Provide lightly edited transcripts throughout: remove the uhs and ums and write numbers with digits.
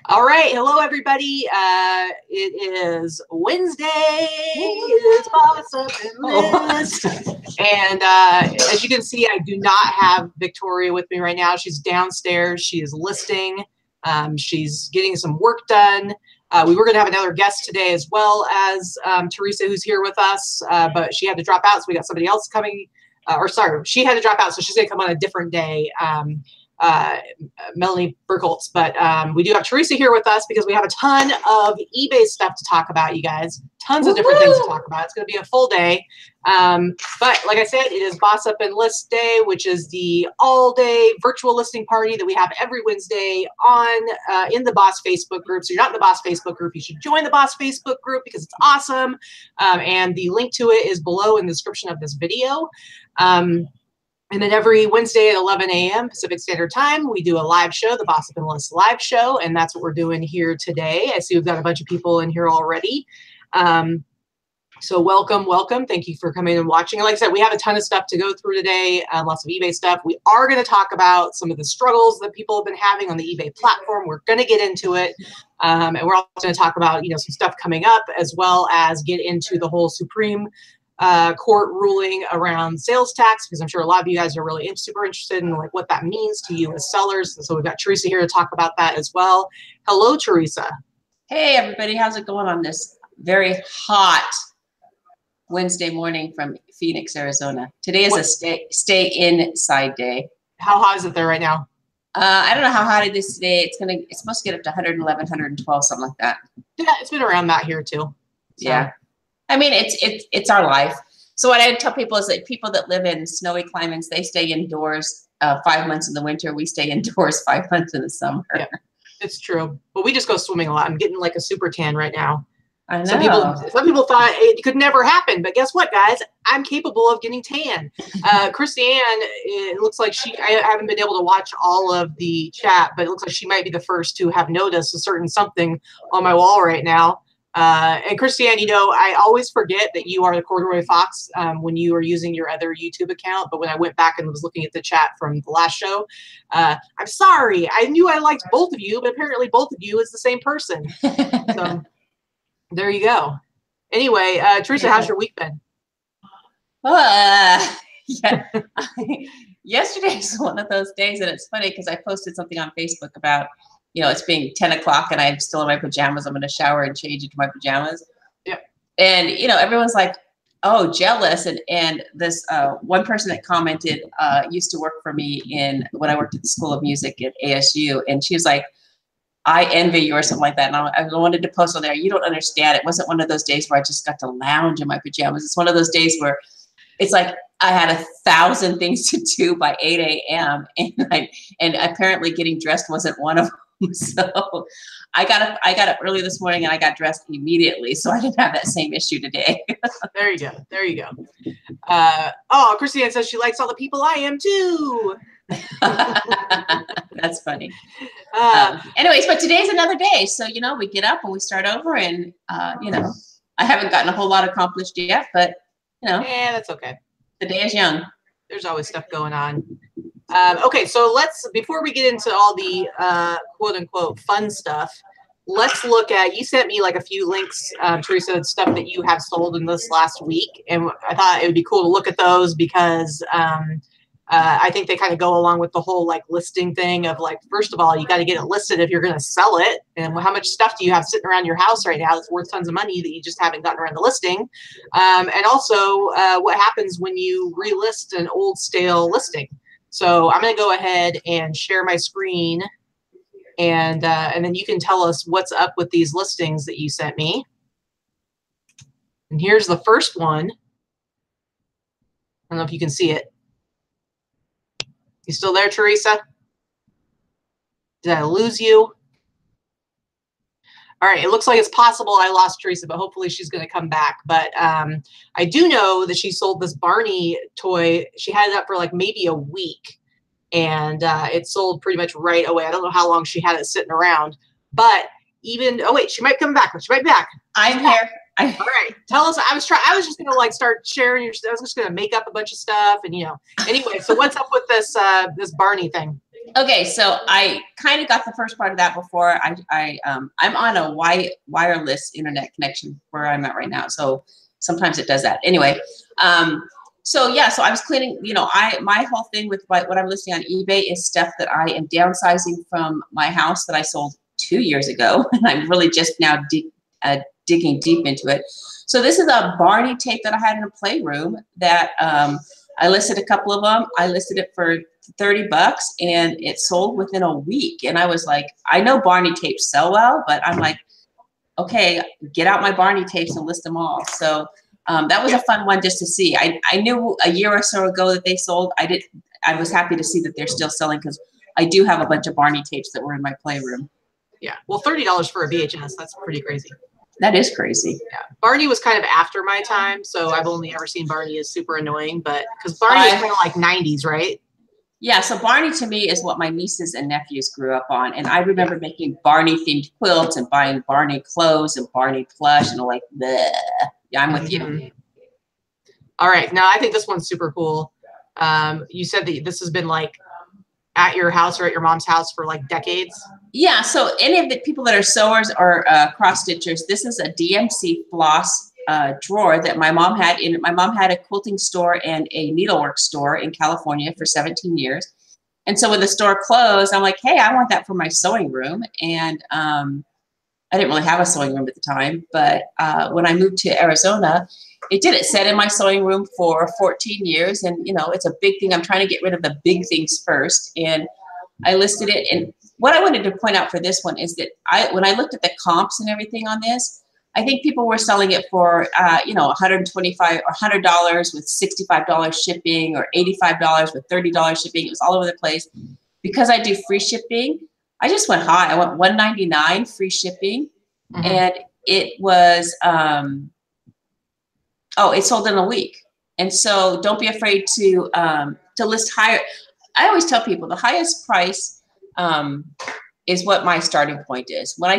All right. Hello, everybody. It is Wednesday. It is Boss Up and List. And as you can see, I do not have Victoria with me right now. She's downstairs. She is listing. She's getting some work done. We were going to have another guest today as well as Theresa, who's here with us, but she had to drop out, so we got somebody else coming. She had to drop out, so she's going to come on a different day. Melanie Burkholtz, but we do have Theresa here with us because we have a ton of eBay stuff to talk about, you guys. Tons of different things to talk about. It's going to be a full day. But like I said, it is Boss Up and List Day, which is the all-day virtual listing party that we have every Wednesday on in the Boss Facebook group. So you're not in the Boss Facebook group, you should join the Boss Facebook group because it's awesome. And the link to it is below in the description of this video. And then every Wednesday at 11 a.m. Pacific Standard Time, we do a live show, the Boss Up and List live show, and that's what we're doing here today. I see we've got a bunch of people in here already. So welcome, welcome. Thank you for coming and watching. And like I said, we have a ton of stuff to go through today, lots of eBay stuff. We are going to talk about some of the struggles that people have been having on the eBay platform. We're going to get into it. And we're also going to talk about, some stuff coming up, as well as get into the whole Supreme Court ruling around sales tax, because I'm sure a lot of you guys are really super interested in like what that means to you as sellers. So we've got Theresa here to talk about that as well. Hello, Theresa. Hey, everybody. How's it going on this very hot Wednesday morning from Phoenix, Arizona? Today is a stay inside day. How hot is it there right now? I don't know how hot it is today. It's supposed to get up to 111, 112, something like that. Yeah, it's been around that here too. So. Yeah. I mean, it's our life. So what I tell people is that people that live in snowy climates, they stay indoors 5 months in the winter. We stay indoors 5 months in the summer. Yeah, it's true. But we just go swimming a lot. I'm getting like a super tan right now. I know. Some people thought it could never happen, but guess what, guys? I'm capable of getting tan. Christiane, it looks like I haven't been able to watch all of the chat, but it looks like she might be the first to have noticed a certain something on my wall right now. And Christiane, I always forget that you are the Corduroy Fox when you are using your other YouTube account. But when I went back and was looking at the chat from the last show, I'm sorry. I knew I liked both of you, but apparently both of you is the same person. So there you go. Anyway, Theresa, how's your week been? Yeah. Yesterday's one of those days, and it's funny because I posted something on Facebook about it's being 10 o'clock and I'm still in my pajamas. I'm going to shower and change into my pajamas. Yeah. And, everyone's like, oh, jealous. And this one person that commented used to work for me when I worked at the School of Music at ASU. And she was like, I envy you or something like that. And I wanted to post on there. You don't understand. It wasn't one of those days where I just got to lounge in my pajamas. It's one of those days where it's like I had 1,000 things to do by 8 a.m. And apparently getting dressed wasn't one of them. So I got up early this morning and I got dressed immediately, so I didn't have that same issue today. There you go. There you go. Christiane says she likes all the people I am too. That's funny. Anyways, but today's another day, so we get up and we start over, and I haven't gotten a whole lot accomplished yet, but yeah, that's okay. The day is young. There's always stuff going on. Okay, so before we get into all the quote unquote fun stuff, let's look at, you sent me like a few links, Theresa, stuff that you have sold in this last week. And I thought it would be cool to look at those because I think they kind of go along with the whole like listing thing of like, first of all, you got to get it listed if you're going to sell it. And how much stuff do you have sitting around your house right now that's worth tons of money that you just haven't gotten around to listing? And also what happens when you relist an old stale listing. So I'm going to go ahead and share my screen, and then you can tell us what's up with these listings that you sent me. And here's the first one. I don't know if you can see it. You still there, Theresa? Did I lose you? All right, it looks like it's possible I lost Theresa, but hopefully she's going to come back. But I do know that she sold this Barney toy. She had it up for like maybe a week, and it sold pretty much right away. I don't know how long she had it sitting around, but oh wait, she might come back. She might be back. I'm here. All right, tell us. I was just going to like start sharing. I was just going to make up a bunch of stuff, and Anyway, so what's up with this this Barney thing? Okay, so I kind of got the first part of that before. I'm on a wireless internet connection where I'm at right now, so sometimes it does that. Anyway, so yeah, so I was cleaning. You know, my whole thing with what I'm listing on eBay is stuff that I am downsizing from my house that I sold 2 years ago, and I'm really just now digging deep into it. So this is a Barney tape that I had in a playroom that I listed a couple of them. I listed it for $30 and it sold within a week. And I was like, I know Barney tapes sell well, but I'm like, okay, get out my Barney tapes and list them all. So that was a fun one just to see. I knew a year or so ago that they sold. I was happy to see that they're still selling because I do have a bunch of Barney tapes that were in my playroom. Yeah. Well, $30 for a VHS, that's pretty crazy. That is crazy. Yeah. Barney was kind of after my time, so I've only ever seen Barney as super annoying, but because Barney was kind of like 90s, right? Yeah, so Barney to me is what my nieces and nephews grew up on. And I remember making Barney themed quilts and buying Barney clothes and Barney plush and like, bleh. Yeah, I'm with you. All right. Now I think this one's super cool. You said that this has been like at your house or at your mom's house for like decades. Yeah, so any of the people that are sewers or cross stitchers, this is a DMC floss drawer that my mom had. My mom had a quilting store and a needlework store in California for 17 years. And so when the store closed, I'm like, hey, I want that for my sewing room. And I didn't really have a sewing room at the time, but when I moved to Arizona, it did. It sat in my sewing room for 14 years. And, you know, it's a big thing. I'm trying to get rid of the big things first. And I listed it. And what I wanted to point out for this one is that when I looked at the comps and everything on this, I think people were selling it for, you know, $125 or $100 with $65 shipping or $85 with $30 shipping. It was all over the place. Because I do free shipping, I just went high. I went $199 free shipping. And it was, it sold in a week. And so don't be afraid to list higher. I always tell people the highest price is what my starting point is. When I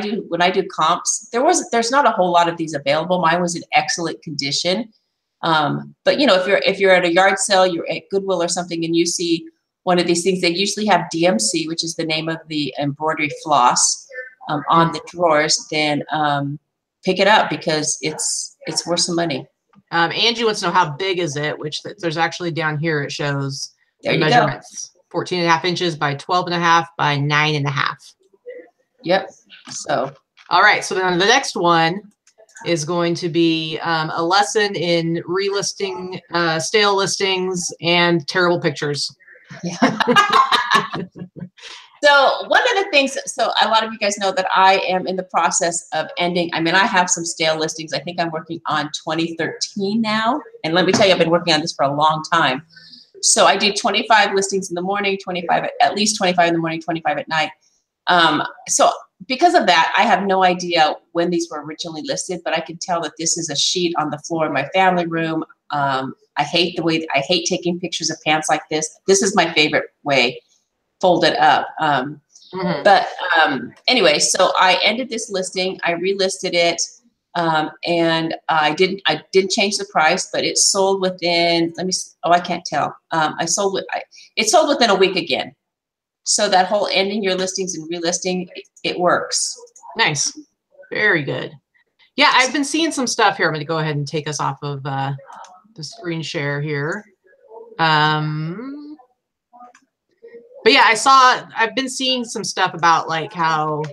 do comps, there's not a whole lot of these available. Mine was in excellent condition. But you know, if you're at a yard sale, you're at Goodwill or something, and you see one of these things, they usually have DMC, which is the name of the embroidery floss, on the drawers. Then pick it up because it's worth some money. Angie wants to know how big is it, which there's actually down here. It shows the measurements. 14.5 inches by 12.5 by 9.5. Yep. So, all right. So then the next one is going to be a lesson in relisting stale listings and terrible pictures. Yeah. So one of the things, so a lot of you guys know that I am in the process of ending. I mean, I have some stale listings. I think I'm working on 2013 now. And let me tell you, I've been working on this for a long time. So I do 25 listings in the morning, 25, at least 25 in the morning, 25 at night. So because of that, I have no idea when these were originally listed, but I can tell that this is a sheet on the floor in my family room. I hate taking pictures of pants like this. This is my favorite way, folded up. But anyway, so I ended this listing, I relisted it. And I didn't change the price, but it sold within, I can't tell. It sold within a week again. So that whole ending your listings and relisting, it works. Nice. Very good. Yeah, I've been seeing some stuff here. I'm going to go ahead and take us off of the screen share here. But yeah, I've been seeing some stuff about like how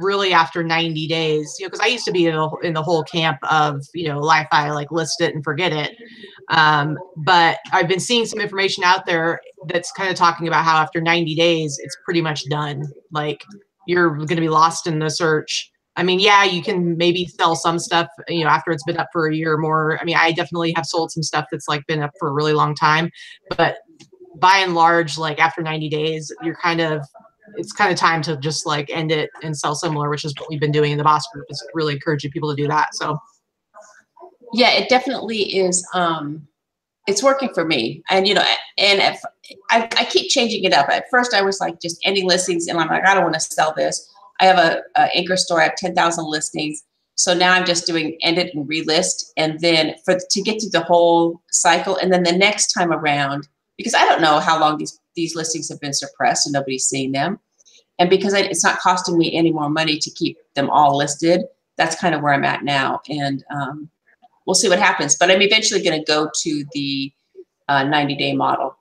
really after 90 days, you know, because I used to be in the whole camp of, you know, Li-Fi, like list it and forget it. But I've been seeing some information out there that's kind of talking about how after 90 days, it's pretty much done. Like you're going to be lost in the search. I mean, yeah, you can maybe sell some stuff, you know, after it's been up for a year or more. I mean, I definitely have sold some stuff that's like been up for a really long time, but by and large, like after 90 days, it's kind of time to just like end it and sell similar, which is what we've been doing in the Boss Group, is really encouraging people to do that. So yeah, it definitely is. It's working for me. And, you know, and if I keep changing it up. At first I was like just ending listings and I'm like, I don't want to sell this. I have a anchor store. I have 10,000 listings. So now I'm just doing end it and relist. And then to get through the whole cycle. And then the next time around, because I don't know how long these listings have been suppressed and nobody's seeing them. And because it's not costing me any more money to keep them all listed, that's kind of where I'm at now. And we'll see what happens. But I'm eventually going to go to the 90-day model.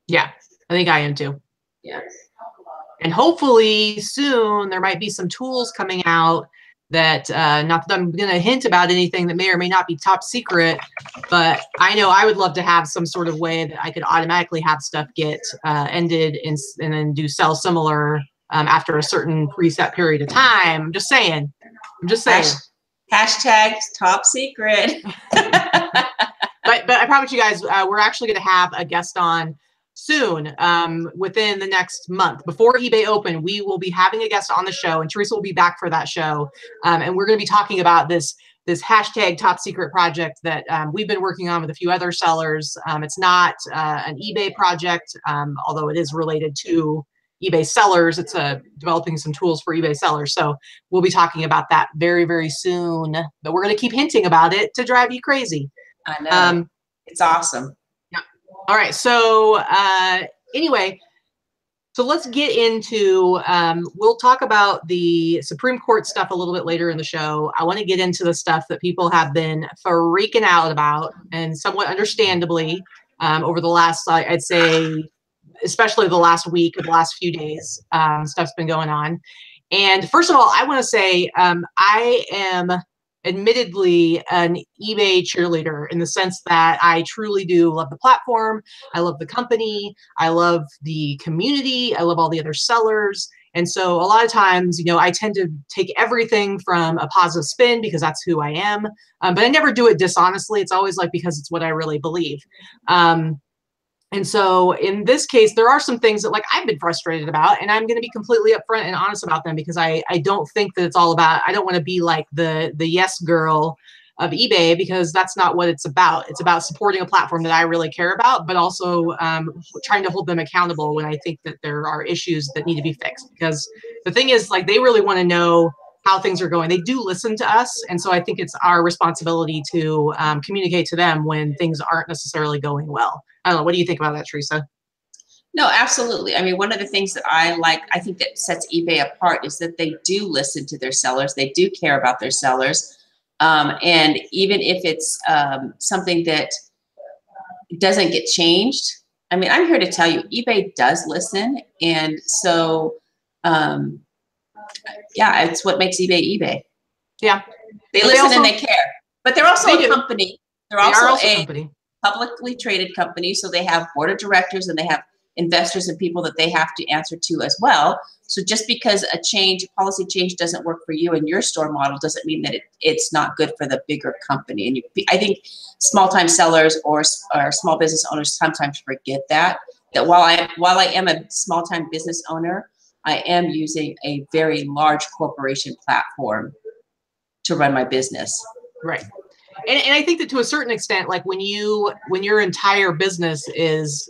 Yeah, I think I am too. Yeah. And hopefully soon there might be some tools coming out that, not that I'm going to hint about anything that may or may not be top secret, but I know I would love to have some sort of way that I could automatically have stuff get ended and then do sell similar after a certain preset period of time. I'm just saying. Hashtag top secret. But I promise you guys, we're actually going to have a guest on soon, within the next month. Before eBay Open, we will be having a guest on the show, and Theresa will be back for that show. And we're going to be talking about this hashtag top secret project that we've been working on with a few other sellers. It's not an eBay project, although it is related to eBay sellers. It's developing some tools for eBay sellers. So we'll be talking about that very, very soon. But we're going to keep hinting about it to drive you crazy. I know. It's awesome. Yeah. All right. So anyway, so let's get into, we'll talk about the Supreme Court stuff a little bit later in the show. I want to get into the stuff that people have been freaking out about, and somewhat understandably, over the last, I'd say, especially the last week or the last few days, stuff's been going on. And first of all, I want to say I am admittedly an eBay cheerleader in the sense that I truly do love the platform. I love the company. I love the community. I love all the other sellers. And so a lot of times, you know, I tend to take everything from a positive spin because that's who I am. But I never do it dishonestly. It's always like because it's what I really believe. And so in this case, there are some things that like I've been frustrated about, and I'm going to be completely upfront and honest about them because I don't think that it's all about, I don't want to be like the yes girl of eBay, because that's not what it's about. It's about supporting a platform that I really care about, but also trying to hold them accountable when I think that there are issues that need to be fixed. Because the thing is, like, they really want to know how things are going. They do listen to us. And so I think it's our responsibility to communicate to them when things aren't necessarily going well. I don't know. What do you think about that, Theresa? No, absolutely. I mean, one of the things that I think that sets eBay apart is that they do listen to their sellers. They do care about their sellers. And even if it's something that doesn't get changed, I mean, I'm here to tell you, eBay does listen. And so, yeah, it's what makes eBay eBay. Yeah. They listen and they care. But they're also a company. They're also a company. Publicly traded company, so they have board of directors and they have investors and people that they have to answer to as well. So just because a policy change doesn't work for you and your store model doesn't mean that it's not good for the bigger company. And I think small-time sellers or small business owners sometimes forget that while I am a small-time business owner, I am using a very large corporation platform to run my business. Right. And I think that to a certain extent, like when your entire business is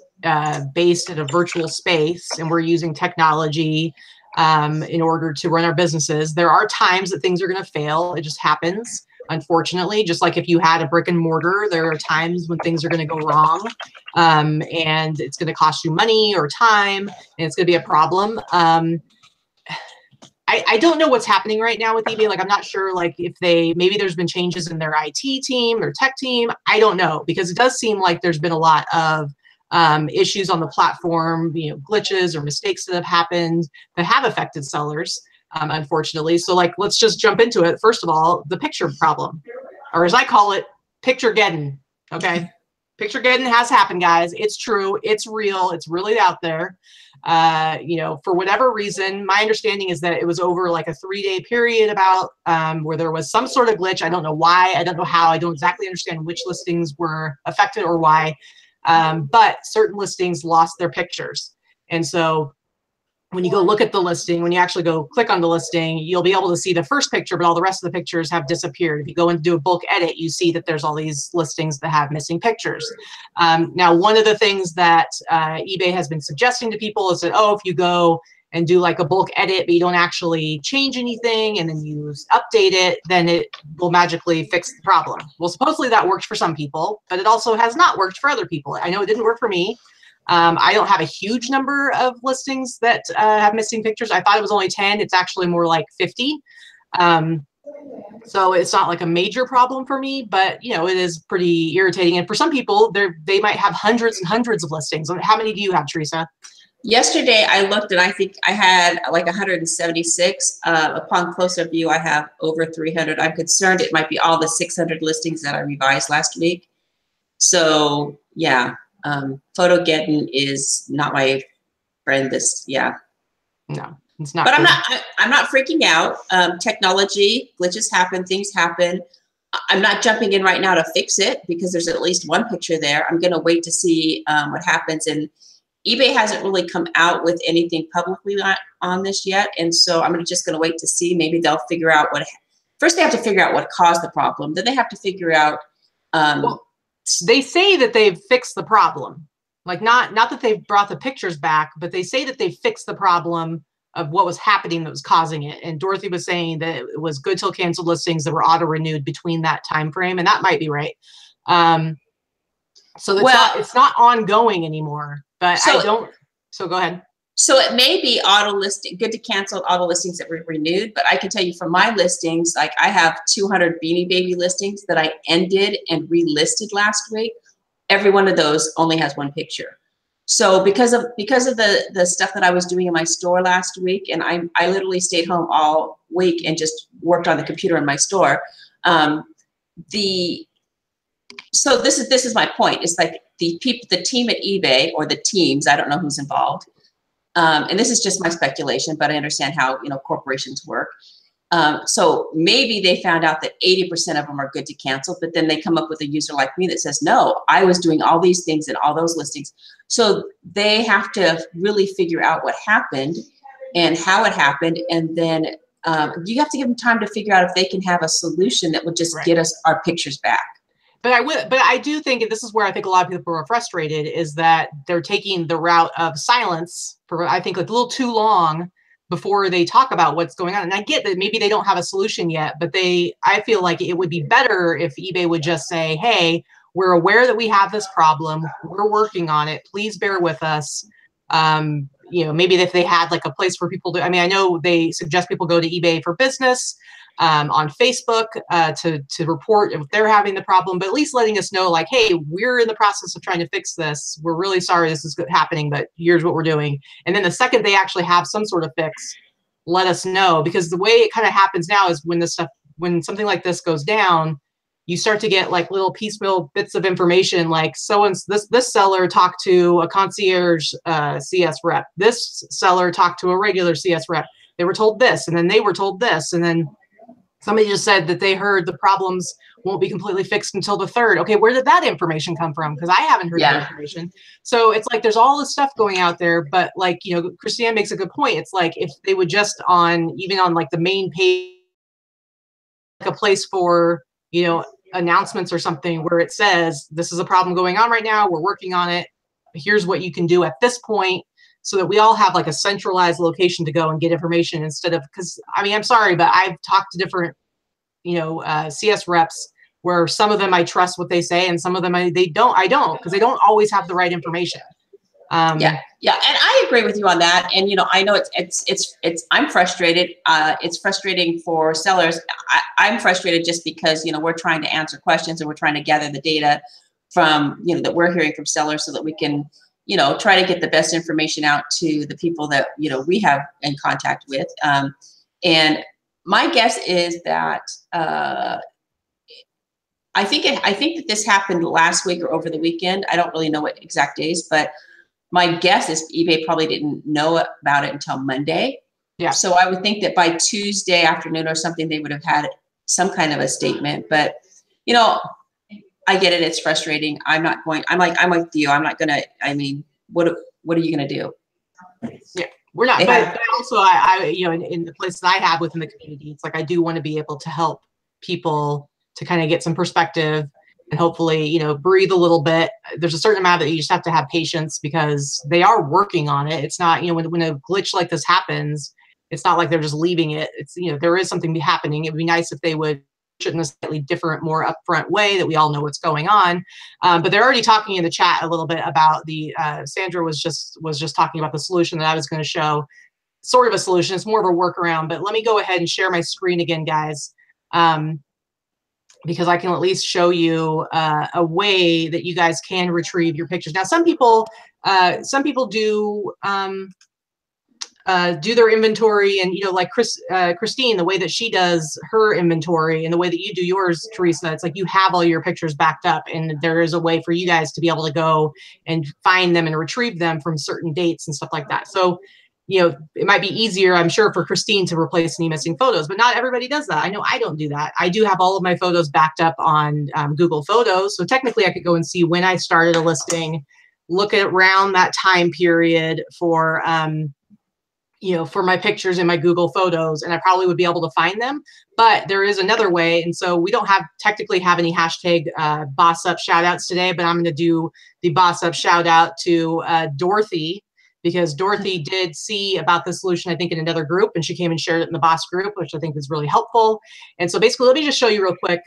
based in a virtual space and we're using technology in order to run our businesses, there are times that things are going to fail. It just happens, unfortunately. Just like if you had a brick and mortar, there are times when things are going to go wrong, and it's going to cost you money or time, and it's going to be a problem. I don't know what's happening right now with eBay. Like, I'm not sure, like, if maybe there's been changes in their IT team or tech team. I don't know, because it does seem like there's been a lot of issues on the platform, you know, glitches or mistakes that have happened that have affected sellers, unfortunately. So, like, let's just jump into it. First of all, the picture problem, or as I call it, picture-geddon, okay? Picture-geddon has happened, guys. It's true. It's real. It's really out there. You know, for whatever reason, my understanding is that it was over like a 3-day period about where there was some sort of glitch. I don't know why. I don't know how. I don't exactly understand which listings were affected or why. But certain listings lost their pictures. And so when you go look at the listing, when you actually go click on the listing, you'll be able to see the first picture, but all the rest of the pictures have disappeared. If you go and do a bulk edit, you see that there's all these listings that have missing pictures. Now, one of the things that eBay has been suggesting to people is that, oh, if you go and do like a bulk edit, but you don't actually change anything, and then you update it, then it will magically fix the problem. Well, supposedly that worked for some people, but it also has not worked for other people. I know it didn't work for me. I don't have a huge number of listings that have missing pictures. I thought it was only 10. It's actually more like 50. So it's not like a major problem for me, but you know, it is pretty irritating. And for some people, they might have hundreds and hundreds of listings. How many do you have, Theresa? Yesterday I looked and I think I had like 176. Upon closer view, I have over 300. I'm concerned it might be all the 600 listings that I revised last week. So yeah, Photogeddon is not my friend. No, it's not. But I'm not freaking out. Technology glitches happen, things happen. I'm not jumping in right now to fix it because there's at least one picture there. I'm going to wait to see what happens. And eBay hasn't really come out with anything publicly on this yet. And so I'm just going to wait to see. Maybe they'll figure out first they have to figure out what caused the problem. Then they have to figure out. Well, they say that they've fixed the problem. Like not that they've brought the pictures back, but they say that they've fixed the problem of what was happening that was causing it. And Dorothy was saying that it was good till canceled listings that were auto-renewed between that time frame. And that might be right. So it's not ongoing anymore. But so go ahead. So it may be good to cancel auto listings that were renewed, but I can tell you from my listings, like I have 200 Beanie Baby listings that I ended and relisted last week. Every one of those only has one picture. So because of the stuff that I was doing in my store last week, and I literally stayed home all week and just worked on the computer in my store. So this is my point. It's like the team at eBay, or the teams, I don't know who's involved. And this is just my speculation, but I understand how, corporations work. So maybe they found out that 80% of them are good to cancel, but then they come up with a user like me that says, no, I was doing all these things in all those listings. So they have to really figure out what happened and how it happened. And then you have to give them time to figure out if they can have a solution that would just get us our pictures back. But I do think, and this is where I think a lot of people are frustrated, is that they're taking the route of silence for, I think, like a little too long before they talk about what's going on. And I get that maybe they don't have a solution yet, but I feel like it would be better if eBay would just say, hey, we're aware that we have this problem. We're working on it. Please bear with us. Maybe if they had like a place for people to, I know they suggest people go to eBay for Business on Facebook to report if they're having the problem, but at least letting us know, like, hey, we're in the process of trying to fix this. We're really sorry this is happening, but here's what we're doing. And then the second they actually have some sort of fix, let us know, because the way it kind of happens now is when something like this goes down, you start to get like little piecemeal bits of information, like this seller talked to a concierge CS rep. This seller talked to a regular CS rep. They were told this, and then they were told this, and then somebody just said that they heard the problems won't be completely fixed until the 3rd. Okay, where did that information come from? Because I haven't heard that information. So it's like there's all this stuff going out there, but like, Christiane makes a good point. It's like if they would just even on like the main page, like a place for, announcements or something where it says, this is a problem going on right now. We're working on it. Here's what you can do at this point, so that we all have like a centralized location to go and get information instead of, because I'm sorry, but I've talked to different, CS reps where some of them I trust what they say and some of them I don't, because they don't always have the right information. Yeah. And I agree with you on that. And, I know I'm frustrated. It's frustrating for sellers. I'm frustrated just because, we're trying to answer questions and we're trying to gather the data from, that we're hearing from sellers so that we can, try to get the best information out to the people that, we have in contact with. And my guess is that I think that this happened last week or over the weekend. I don't really know what exact days, but my guess is eBay probably didn't know about it until Monday. Yeah. So I would think that by Tuesday afternoon or something, they would have had some kind of a statement. But, I get it. It's frustrating. I'm with you. I'm not going to, what are you going to do? Yeah, we're not. But also, I in the places I have within the community, it's like I do want to be able to help people to kind of get some perspective and hopefully, breathe a little bit. There's a certain amount that you just have to have patience because they are working on it. It's not, when a glitch like this happens, it's not like they're just leaving it. It's, there is something happening. It would be nice if they would in a slightly different, more upfront way that we all know what's going on. But they're already talking in the chat a little bit about the, Sandra was just talking about the solution that I was going to show, sort of a solution. It's more of a workaround, but let me go ahead and share my screen again, guys. Because I can at least show you a way that you guys can retrieve your pictures. Now, some people do their inventory, and like Christine, the way that she does her inventory and the way that you do yours, Theresa, it's like you have all your pictures backed up, and there is a way for you guys to be able to go and find them and retrieve them from certain dates and stuff like that. So, it might be easier, I'm sure, for Christine to replace any missing photos, but not everybody does that. I know I don't do that. I do have all of my photos backed up on Google Photos. So technically I could go and see when I started a listing, look at around that time period for, for my pictures in my Google Photos, and I probably would be able to find them. But there is another way. And so we don't technically have any hashtag boss up shout outs today, but I'm going to do the boss up shout out to Dorothy, because Dorothy did see about this solution, I think, in another group, and she came and shared it in the boss group, which I think is really helpful. And so basically, let me just show you real quick.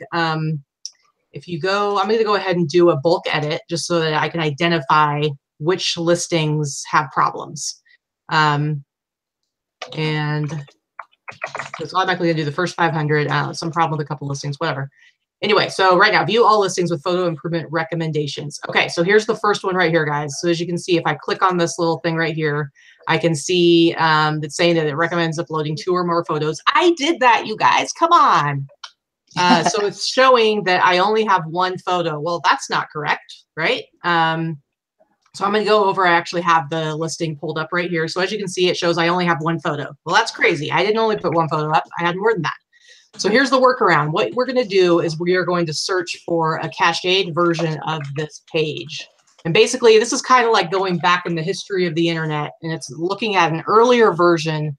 If you go, I'm going to go ahead and do a bulk edit just so that I can identify which listings have problems. And it's automatically going to do the first 500. Some problem with a couple listings, whatever. Anyway, so right now, view all listings with photo improvement recommendations. Okay, so here's the first one right here, guys. So as you can see, if I click on this little thing right here, I can see that's saying that it recommends uploading 2 or more photos. I did that, you guys. Come on. So it's showing that I only have 1 photo. Well, that's not correct, right? So I'm going to go over. I actually have the listing pulled up right here. So as you can see, it shows I only have 1 photo. Well, that's crazy. I didn't only put 1 photo up. I had more than that. So here's the workaround. What we're going to do is we are going to search for a cached version of this page. And basically, this is kind of like going back in the history of the internet, and it's looking at an earlier version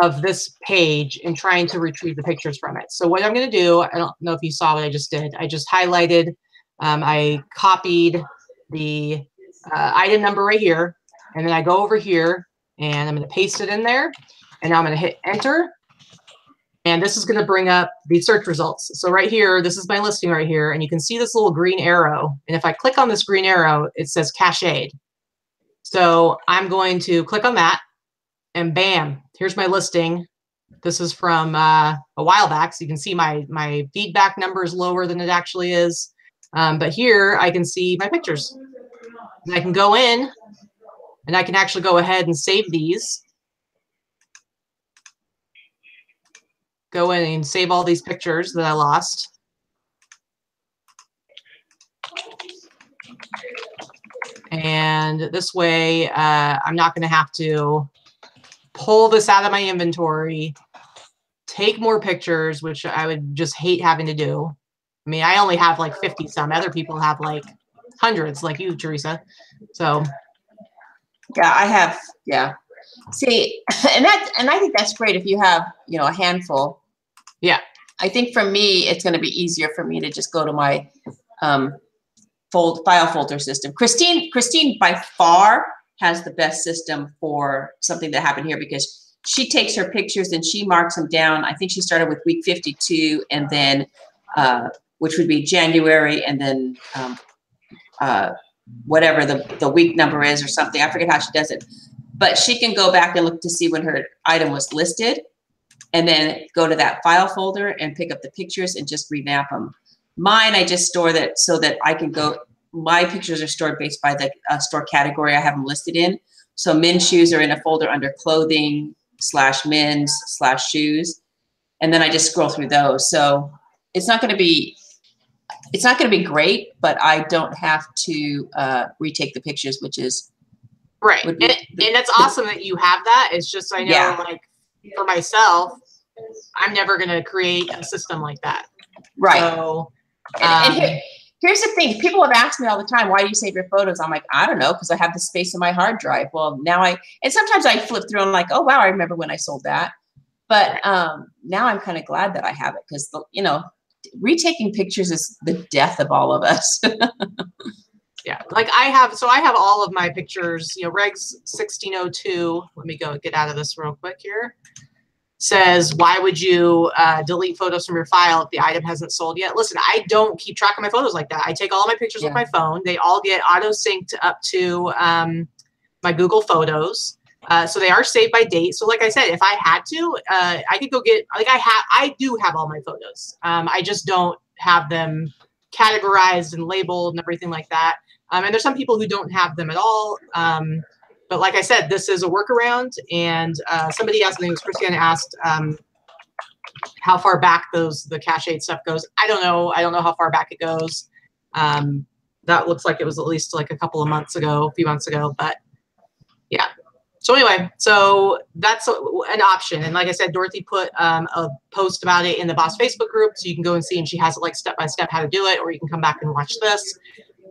of this page and trying to retrieve the pictures from it. So what I'm going to do, I don't know if you saw what I just did. I just highlighted, I copied the item number right here, and then I go over here, and I'm going to paste it in there, and now I'm going to hit enter. And this is going to bring up the search results. So right here, this is my listing right here. And you can see this little green arrow. And if I click on this green arrow, it says cached. So I'm going to click on that, and bam, here's my listing. This is from a while back. So you can see my feedback number is lower than it actually is. But here I can see my pictures. And I can go in, and I can actually go ahead and save these. Go in and save all these pictures that I lost. And this way, I'm not going to have to pull this out of my inventory, take more pictures, which I would just hate having to do. I mean, I only have like 50 some. Other people have like hundreds, like you, Theresa. So, yeah, I have. Yeah. See, and I think that's great if you have, a handful. Yeah. I think for me, it's going to be easier for me to just go to my file folder system. Christine by far has the best system for something that happened here, because she takes her pictures and she marks them down. I think she started with week 52, and then which would be January, and then whatever the week number is or something. I forget how she does it, but she can go back and look to see when her item was listed, and then go to that file folder and pick up the pictures and just revamp them. Mine, I just store that so that I can go, my pictures are stored based by the store category I have them listed in. So men's shoes are in a folder under clothing /men's/shoes. And then I just scroll through those. So it's not going to be great, but I don't have to retake the pictures, which is right. And it's awesome that you have that. It's just, I know, like for myself, I'm never going to create a system like that. Right. So, and here's the thing. People have asked me all the time, why do you save your photos? I'm like, I don't know, because I have the space in my hard drive. Well, now and sometimes I flip through and I'm like, oh, wow, I remember when I sold that. But now I'm kind of glad that I have it, because, retaking pictures is the death of all of us. Yeah, like I have all of my pictures, regs 1602. Let me go get out of this real quick here. says, why would you delete photos from your file if the item hasn't sold yet? Listen, I don't keep track of my photos like that. I take all my pictures with my phone. They all get auto-synced up to my Google Photos. So they are saved by date. So like I said, if I had to, I could go get, like I do have all my photos. I just don't have them categorized and labeled and everything like that. And there's some people who don't have them at all. But like I said, this is a workaround. And somebody asked, I think it was Christiane asked, how far back the cached stuff goes. I don't know. I don't know how far back it goes. That looks like it was at least like a couple of months ago, a few months ago, but yeah. So anyway, so that's an option. And like I said, Dorothy put a post about it in the Boss Facebook group, so you can go and see, and she has it like step-by-step how to do it, or you can come back and watch this.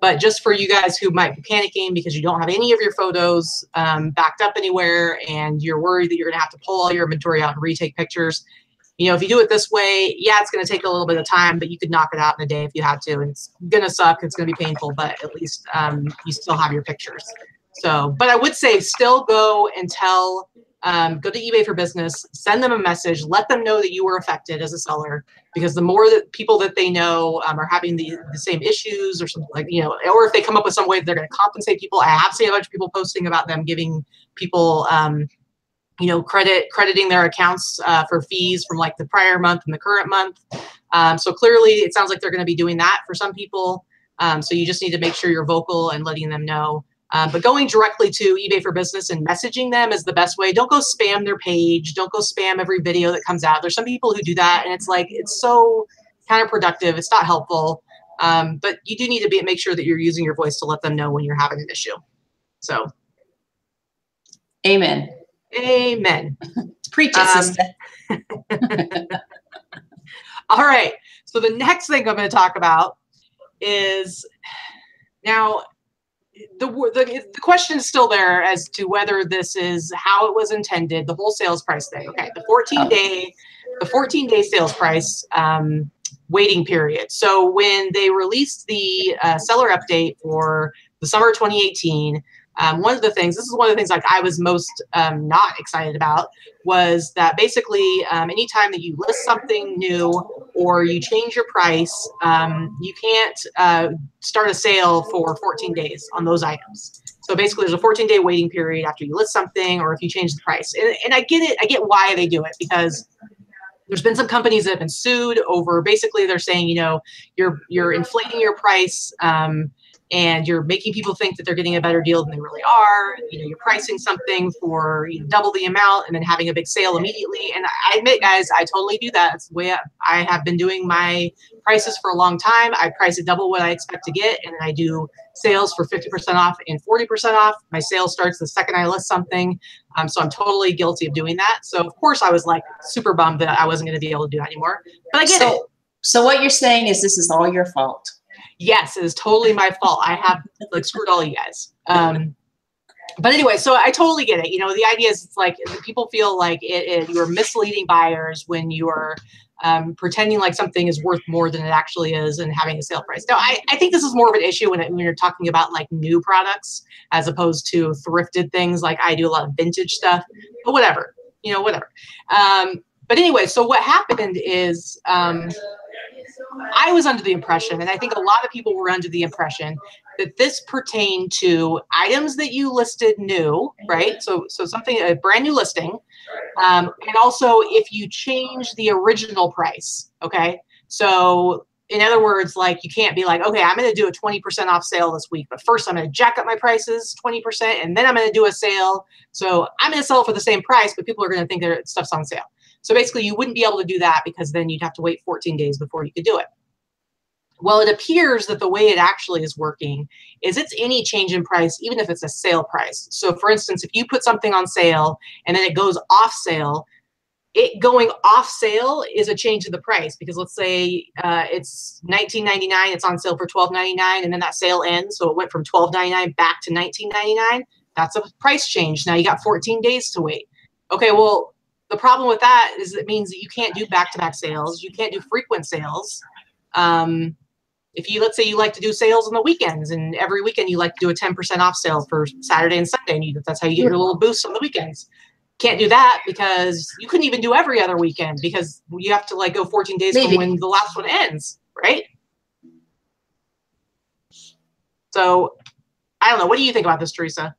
But just for you guys who might be panicking because you don't have any of your photos backed up anywhere and you're worried that you're going to have to pull all your inventory out and retake pictures, you know, if you do it this way, yeah, it's going to take a little bit of time, but you could knock it out in a day if you had to. And it's going to suck. It's going to be painful, but at least you still have your pictures. So, but I would say still go and tell, go to eBay for Business, send them a message, let them know that you were affected as a seller, because the more that people that they know are having the same issues or something, like, you know, or if they come up with some way that they're going to compensate people. I have seen a bunch of people posting about them giving people, you know, crediting their accounts for fees from like the prior month and the current month. So clearly it sounds like they're going to be doing that for some people. So you just need to make sure you're vocal and letting them know. But going directly to eBay for Business and messaging them is the best way. Don't go spam their page. Don't go spam every video that comes out. There's some people who do that, and it's like, it's so counterproductive. It's not helpful. But you do need to make sure that you're using your voice to let them know when you're having an issue. So. Amen. Amen. Preach it, sister. All right. So the next thing I'm going to talk about is now, the question is still there as to whether this is how it was intended, the whole sales price thing. Okay, the 14-day sales price waiting period. So when they released the seller update for the summer 2018, one of the things, this is one of the things like I was most not excited about, was that basically anytime that you list something new or you change your price, you can't start a sale for 14 days on those items. So basically there's a 14-day waiting period after you list something or if you change the price. And I get it. I get why they do it, because there's been some companies that have been sued over, basically they're saying, you know, you're inflating your price and you're making people think that they're getting a better deal than they really are. You know, you're pricing something for double the amount and then having a big sale immediately. And I admit, guys, I totally do that. It's the way I have been doing my prices for a long time. I price it double what I expect to get, and then I do sales for 50% off and 40% off. My sale starts the second I list something. So I'm totally guilty of doing that. So of course I was like super bummed that I wasn't going to be able to do that anymore. But I get it. So what you're saying is this is all your fault. Yes, it is totally my fault. I have like screwed all you guys. But anyway, so I totally get it. You know, the idea is it's like people feel like you're misleading buyers when you are pretending like something is worth more than it actually is and having a sale price. Now, I think this is more of an issue when you're talking about like new products as opposed to thrifted things. Like I do a lot of vintage stuff, but whatever, you know, whatever. But anyway, so what happened is I was under the impression, and I think a lot of people were under the impression, that this pertained to items that you listed new, right? So something, a brand new listing, and also if you change the original price, okay? So in other words, like you can't be like, okay, I'm going to do a 20% off sale this week, but first I'm going to jack up my prices 20%, and then I'm going to do a sale. So I'm going to sell it for the same price, but people are going to think their stuff's on sale. So basically you wouldn't be able to do that because then you'd have to wait 14 days before you could do it. Well, it appears that the way it actually is working is it's any change in price, even if it's a sale price. So for instance, if you put something on sale and then it goes off sale, it going off sale is a change in the price, because let's say it's $19.99, it's on sale for $12.99, and then that sale ends. So it went from $12.99 back to $19.99. That's a price change. Now you got 14 days to wait. Okay, well, the problem with that is it means that you can't do back-to-back sales. You can't do frequent sales. If you, let's say you like to do sales on the weekends, and every weekend you like to do a 10% off sale for Saturday and Sunday, and that's how you get your little boost on the weekends. can't do that because you couldn't even do every other weekend because you have to like go 14 days from when the last one ends, right? So I don't know. What do you think about this, Theresa?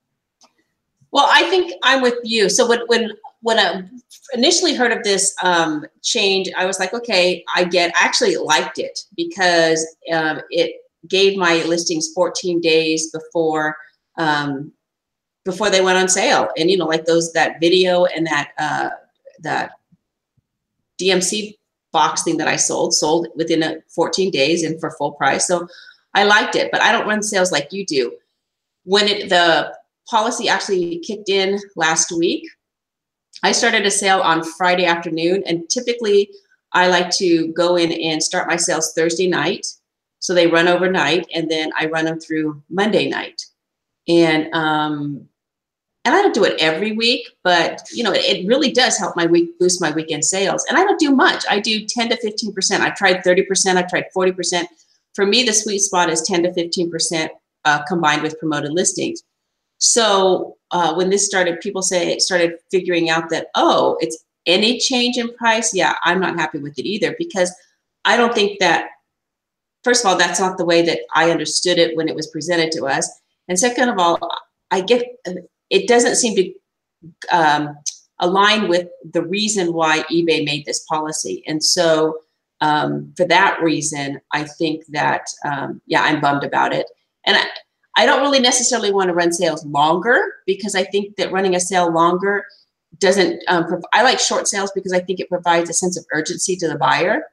Well, I think I'm with you. So when I initially heard of this change, I was like, okay, I actually liked it because it gave my listings 14 days before they went on sale. And, you know, like that video and that DMC box thing that I sold within 14 days and for full price. So I liked it, but I don't run sales like you do. When the policy actually kicked in last week, I started a sale on Friday afternoon, and typically I like to go in and start my sales Thursday night. So they run overnight, and then I run them through Monday night. And I don't do it every week, but you know, it really does help boost my weekend sales. And I don't do much. I do 10 to 15%. I've tried 30%. I've tried 40%. For me, the sweet spot is 10 to 15% combined with promoted listings. So when this started, people started figuring out that, oh, it's any change in price. Yeah, I'm not happy with it either, because I don't think that, first of all, that's not the way that I understood it when it was presented to us. And second of all, it doesn't seem to align with the reason why eBay made this policy. And so for that reason, I think that, yeah, I'm bummed about it. And I don't really necessarily want to run sales longer, because I think that running a sale longer doesn't, I like short sales because I think it provides a sense of urgency to the buyer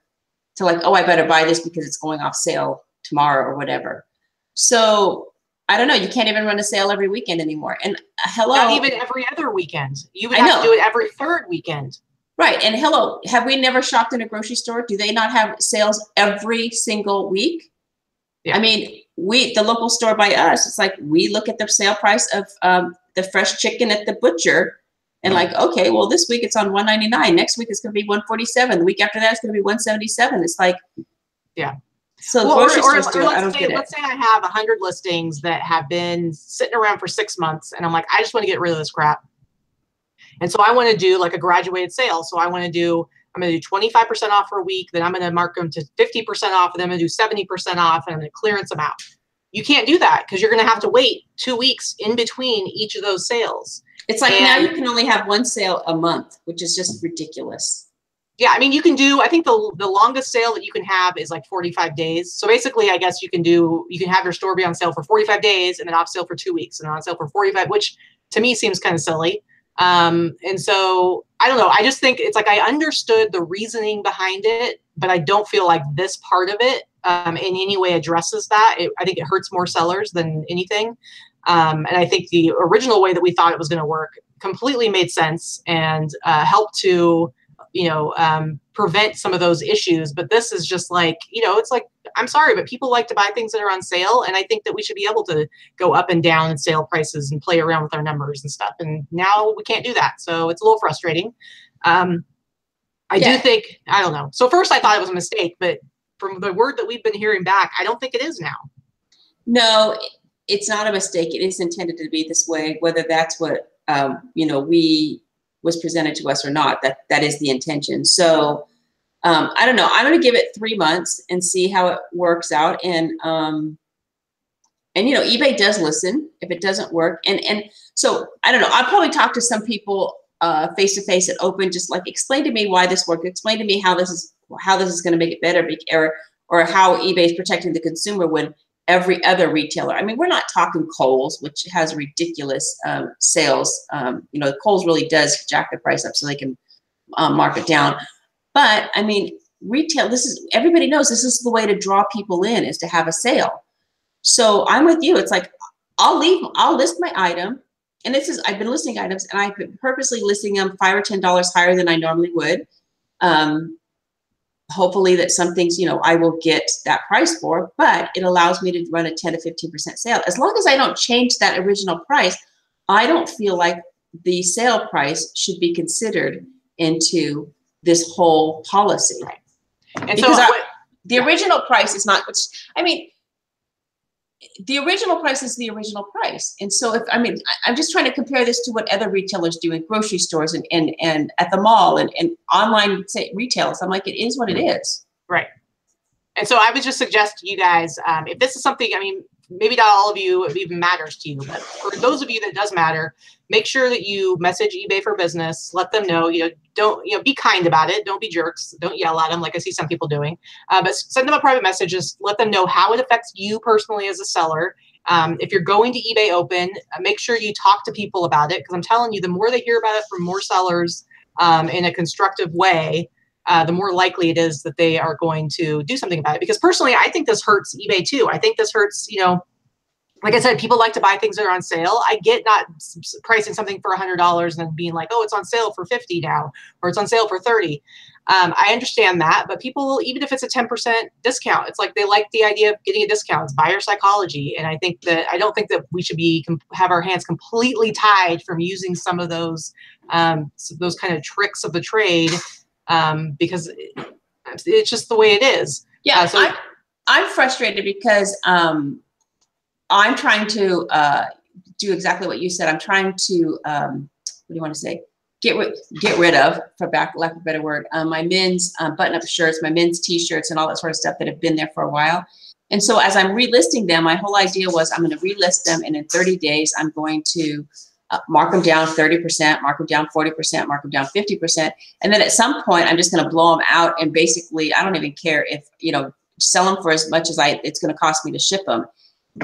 to like, oh, I better buy this because it's going off sale tomorrow or whatever. So I don't know, you can't even run a sale every weekend anymore. And hello. Not even every other weekend. You would have to do it every third weekend. Right. And hello, have we never shopped in a grocery store? Do they not have sales every single week? Yeah. I mean, the local store by us, it's like we look at the sale price of the fresh chicken at the butcher and like, okay, well, this week it's on $1.99. Next week it's going to be $1.47. The week after that it's going to be $1.77. It's like, yeah. So well, grocery stores do it. I don't get it. Let's say I have 100 listings that have been sitting around for 6 months, and I'm like, I just want to get rid of this crap. And so I want to do like a graduated sale. So I'm going to do 25% off for a week. Then I'm going to mark them to 50% off. And then I'm going to do 70% off, and I'm going to clearance them out. You can't do that because you're going to have to wait 2 weeks in between each of those sales. It's like now you can only have one sale a month, which is just ridiculous. Yeah, I mean, you can do, I think the longest sale that you can have is like 45 days. So basically, I guess you can have your store be on sale for 45 days and then off sale for 2 weeks and on sale for 45, which to me seems kind of silly. And so I don't know. I just think it's like I understood the reasoning behind it, but I don't feel like this part of it in any way addresses that. I think it hurts more sellers than anything. And I think the original way that we thought it was going to work completely made sense and helped to, prevent some of those issues. But this is just like, it's like, I'm sorry, but people like to buy things that are on sale. And I think that we should be able to go up and down in sale prices and play around with our numbers and stuff. And now we can't do that. So it's a little frustrating. I do think, I don't know. So first I thought it was a mistake, but from the word that we've been hearing back, I don't think it is now. No, it's not a mistake. It is intended to be this way, whether that's what, was presented to us or not. That is the intention. So I don't know. I'm going to give it 3 months and see how it works out. And eBay does listen if it doesn't work. And so I don't know. I'll probably talk to some people face to face at Open, just like explain to me why this worked. Explain to me how this is going to make it better, or how eBay is protecting the consumer when every other retailer. I mean, we're not talking Kohl's, which has ridiculous sales. Kohl's really does jack the price up so they can mark it down. But I mean, retail, everybody knows this is the way to draw people in, is to have a sale. So I'm with you. It's like, I'll list my item. And I've been listing items, and I've been purposely listing them $5 or $10 higher than I normally would. Hopefully that some things, I will get that price for, but it allows me to run a 10 to 15% sale. As long as I don't change that original price, I don't feel like the sale price should be considered into this whole policy. Right. And because the original price is not, I mean, the original price is the original price. And so if, I mean, I'm just trying to compare this to what other retailers do in grocery stores and at the mall and online retailers. I'm like, it is what it is. Right. And so I would just suggest to you guys, if this is something, I mean, maybe not all of you, it even matters to you, but for those of you that does matter, make sure that you message eBay for Business. Let them know, don't, be kind about it. Don't be jerks. Don't yell at them like I see some people doing. But send them a private message. Just let them know how it affects you personally as a seller. If you're going to eBay Open, make sure you talk to people about it, because I'm telling you, the more they hear about it from more sellers in a constructive way, the more likely it is that they are going to do something about it. Because personally, I think this hurts eBay too. I think this hurts, like I said, people like to buy things that are on sale. I get not pricing something for $100 and then being like, oh, it's on sale for $50 now, or it's on sale for $30. I understand that, but people, even if it's a 10% discount, it's like they like the idea of getting a discount. It's buyer psychology. And I don't think that we should have our hands completely tied from using some of those kind of tricks of the trade, because it's just the way it is. Yeah, I'm frustrated because I'm trying to do exactly what you said. I'm trying to, what do you want to say? Get rid of, for lack of a better word, my men's button-up shirts, my men's t-shirts, and all that sort of stuff that have been there for a while. And so as I'm relisting them, my whole idea was I'm going to relist them, and in 30 days, I'm going to mark them down 30%, mark them down 40%, mark them down 50%. And then at some point, I'm just going to blow them out. And basically, I don't even care if, sell them for as much as it's going to cost me to ship them,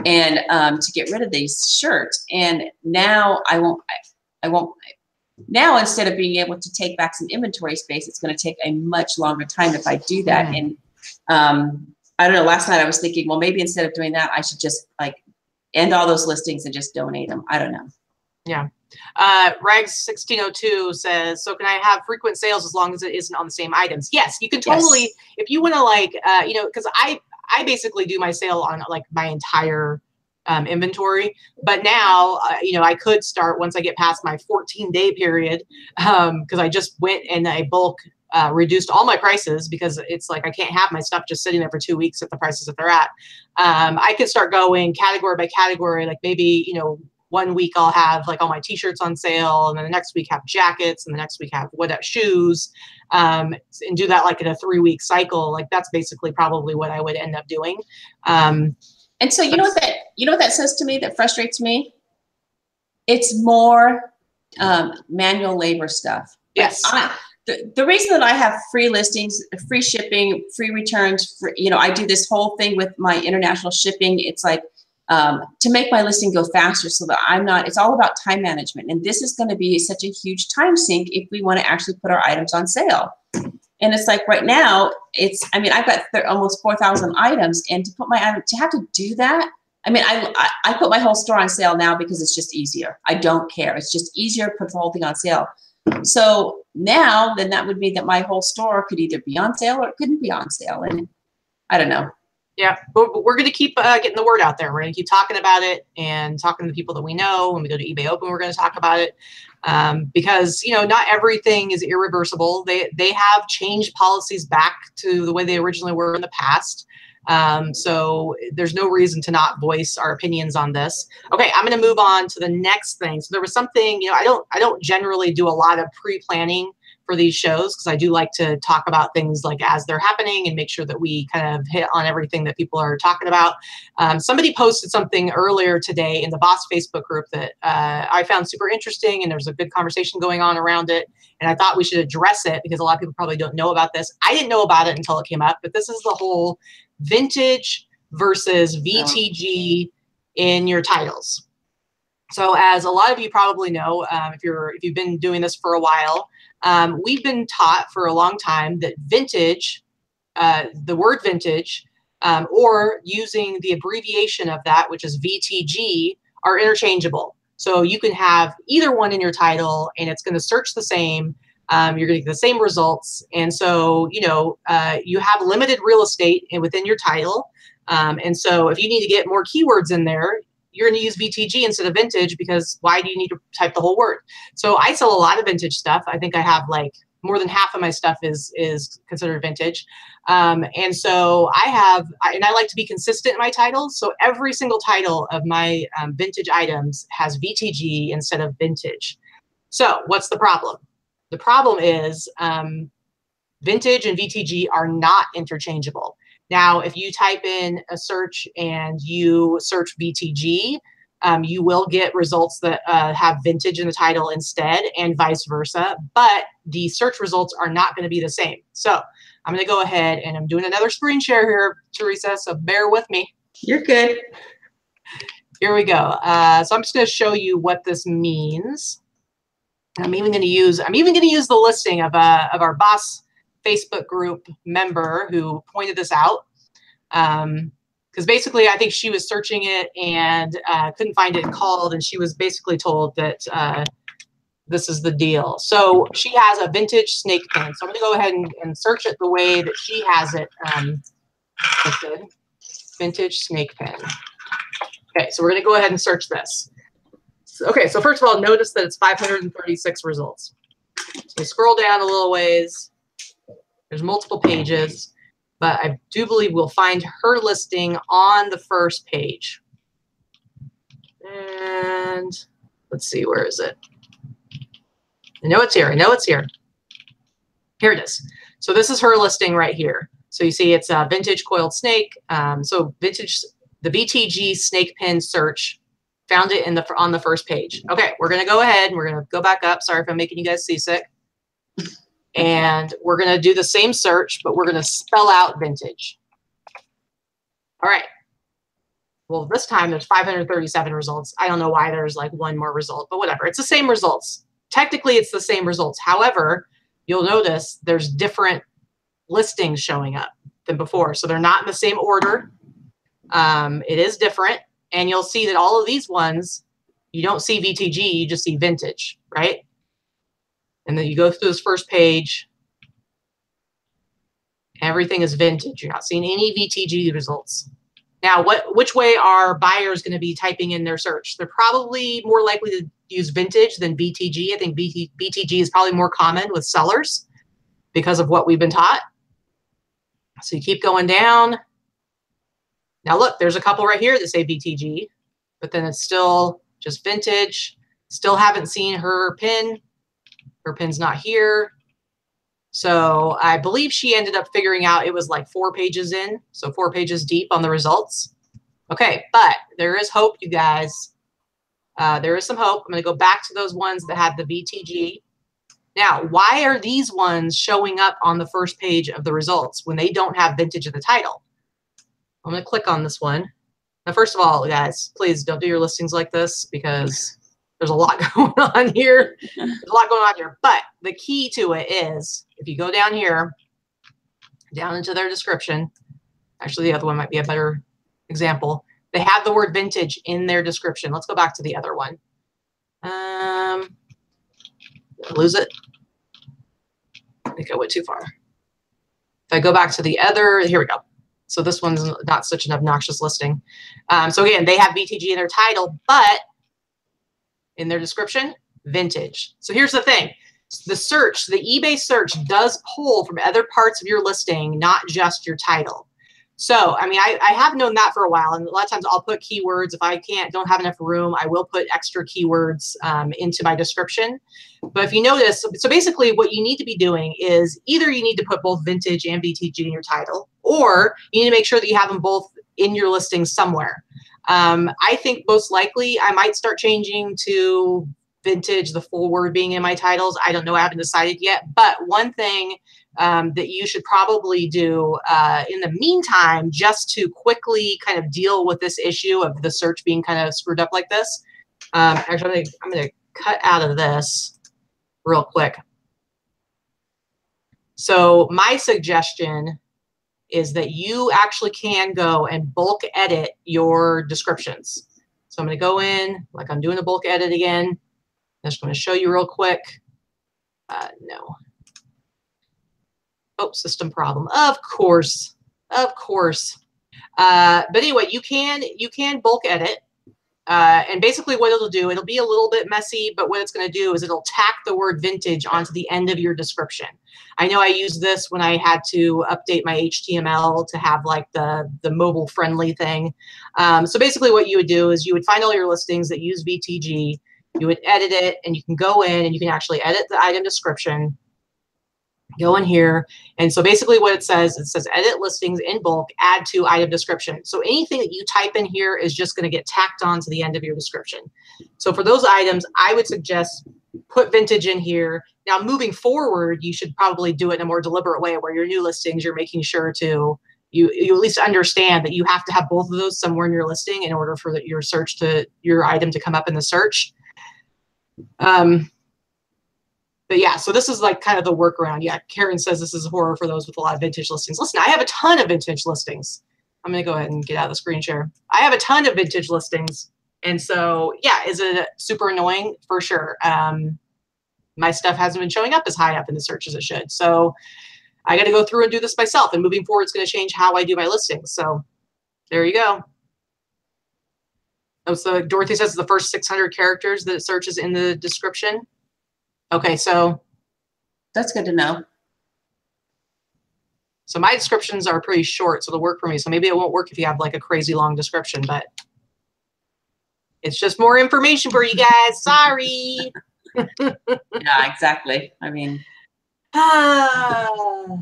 and to get rid of these shirts. And now I won't, now instead of being able to take back some inventory space, it's going to take a much longer time if I do that. And I don't know, last night I was thinking, well, maybe instead of doing that, I should just end all those listings and just donate them. I don't know. Yeah. Rags 1602 says, so can I have frequent sales as long as it isn't on the same items? Yes, you can totally, yes. If you want to because I basically do my sale on my entire inventory, but now, I could start once I get past my 14-day period, because I just went and I bulk reduced all my prices, because it's like I can't have my stuff just sitting there for 2 weeks at the prices that they're at. I could start going category by category, maybe, 1 week I'll have all my t-shirts on sale, and then the next week have jackets, and the next week have shoes, and do that in a 3-week cycle. That's basically probably what I would end up doing. And so you know what that says to me that frustrates me? It's more manual labor stuff. Yes. The reason that I have free listings, free shipping, free returns, I do this whole thing with my international shipping. It's to make my listing go faster, so that it's all about time management. And this is going to be such a huge time sink if we want to actually put our items on sale. And it's right now, I've got almost 4,000 items, and to have to do that, I put my whole store on sale now because it's just easier. I don't care. It's just easier to put the whole thing on sale. So now, then that would mean that my whole store could either be on sale or it couldn't be on sale. And I don't know. Yeah, but we're going to keep getting the word out there. We're going to keep talking about it and talking to the people that we know. When we go to eBay Open, we're going to talk about it, because, not everything is irreversible. They have changed policies back to the way they originally were in the past. So there's no reason to not voice our opinions on this. Okay, I'm going to move on to the next thing. So there was something, I don't generally do a lot of pre-planning for these shows, because I do like to talk about things as they're happening and make sure that we kind of hit on everything that people are talking about. Somebody posted something earlier today in the Boss Facebook group that I found super interesting, and there's a good conversation going on around it. And I thought we should address it because a lot of people probably don't know about this. I didn't know about it until it came up, but this is the whole vintage versus VTG in your titles. So as a lot of you probably know, if you've been doing this for a while, we've been taught for a long time that vintage, the word vintage, or using the abbreviation of that, which is VTG, are interchangeable. So you can have either one in your title, and it's going to search the same. You're going to get the same results. And so, you have limited real estate within your title. And so if you need to get more keywords in there, you're going to use VTG instead of vintage, because why do you need to type the whole word? So I sell a lot of vintage stuff. I think I have more than half of my stuff is considered vintage. And so I like to be consistent in my titles. So every single title of my vintage items has VTG instead of vintage. So what's the problem? The problem is vintage and VTG are not interchangeable. Now, if you type in a search and you search VTG, you will get results that have vintage in the title instead, and vice versa, but the search results are not going to be the same. So I'm going to go ahead and I'm doing another screen share here, Theresa, so bear with me. You're good. Here we go. So I'm just going to show you what this means. I'm even going to use the listing of our boss Facebook group member who pointed this out. Because basically, I think she was searching it and couldn't find it and called, and she was basically told that this is the deal. So she has a vintage snake pin. So I'm going to go ahead and search it the way that she has it listed. Vintage snake pin. Okay, so we're going to go ahead and search this. Okay, so first of all, notice that it's 536 results. So we scroll down a little ways. There's multiple pages, but I do believe we'll find her listing on the first page. And let's see, where is it? I know it's here. I know it's here. Here it is. So this is her listing right here. So you see it's a vintage coiled snake. So vintage, the VTG snake pin search, found it on the first page. Okay, we're going to go ahead and we're going to go back up. Sorry if I'm making you guys seasick. And we're going to do the same search, but we're going to spell out vintage. All right. Well, this time there's 537 results. I don't know why there's like one more result, but whatever. It's the same results. Technically, it's the same results. However, you'll notice there's different listings showing up than before. So they're not in the same order. It is different. And you'll see that all of these ones, you don't see VTG, you just see vintage, right? And then you go through this first page, everything is vintage. You're not seeing any VTG results. Now, which way are buyers going to be typing in their search? They're probably more likely to use vintage than VTG. I think VTG is probably more common with sellers because of what we've been taught. So you keep going down. Now look, there's a couple right here that say VTG, but then it's still just vintage. Still haven't seen her pin. Her pin's not here. So I believe she ended up figuring out it was like 4 pages in. So 4 pages deep on the results. Okay, but there is hope, you guys. There is some hope. I'm going to go back to those ones that had the VTG. Now, why are these ones showing up on the first page of the results when they don't have vintage in the title? I'm going to click on this one. Now, first of all, guys, please don't do your listings like this because there's a lot going on here. There's a lot going on here. But the key to it is, if you go down here, down into their description, actually the other one might be a better example. They have the word vintage in their description. Let's go back to the other one. Lose it. I think I went too far. If I go back to the other, here we go. So this one's not such an obnoxious listing. So again, they have VTG in their title, but in their description, vintage. So here's the thing. The search, the eBay search does pull from other parts of your listing, not just your title. So, I mean, I have known that for a while, and a lot of times I'll put keywords. If I don't have enough room, I will put extra keywords into my description. But if you notice, so basically what you need to be doing is either you need to put both vintage and VTG in your title, or you need to make sure that you have them both in your listing somewhere. I think most likely I might start changing to vintage, the full word being in my titles. I don't know. I haven't decided yet. But one thing that you should probably do in the meantime, just to quickly kind of deal with this issue of the search being kind of screwed up like this. Actually, I'm going to cut out of this real quick. So my suggestion is that you actually can go and bulk edit your descriptions. So I'm going to go in, like I'm doing the bulk edit again. I'm just going to show you real quick. No. Oh, system problem. Of course. Of course. But anyway, you can bulk edit. And basically what it'll do, it'll be a little bit messy, but what it's going to do is it'll tack the word vintage onto the end of your description. I know I used this when I had to update my HTML to have like the mobile friendly thing. So basically what you would do is you would find all your listings that use VTG, you would edit it, and you can go in and you can actually edit the item description. Go in here, and so basically what it says edit listings in bulk, add to item description. So anything that you type in here is just going to get tacked on to the end of your description. So for those items, I would suggest put vintage in here. Now moving forward, you should probably do it in a more deliberate way where your new listings, you're making sure to you at least understand that you have to have both of those somewhere in your listing in order for your item to come up in the search. But yeah, so this is like kind of the workaround. Yeah, Karen says this is horror for those with a lot of vintage listings. Listen, I have a ton of vintage listings. I'm going to go ahead and get out of the screen share. I have a ton of vintage listings. And so, yeah, is it super annoying? For sure. My stuff hasn't been showing up as high up in the search as it should. So I got to go through and do this myself. And moving forward, it's going to change how I do my listings. So there you go. Oh, so Dorothy says the first 600 characters that it searches in the description. Okay, so that's good to know. So my descriptions are pretty short, so it'll work for me. So maybe it won't work if you have like a crazy long description, but it's just more information for you guys. Sorry. Yeah, exactly. I mean, now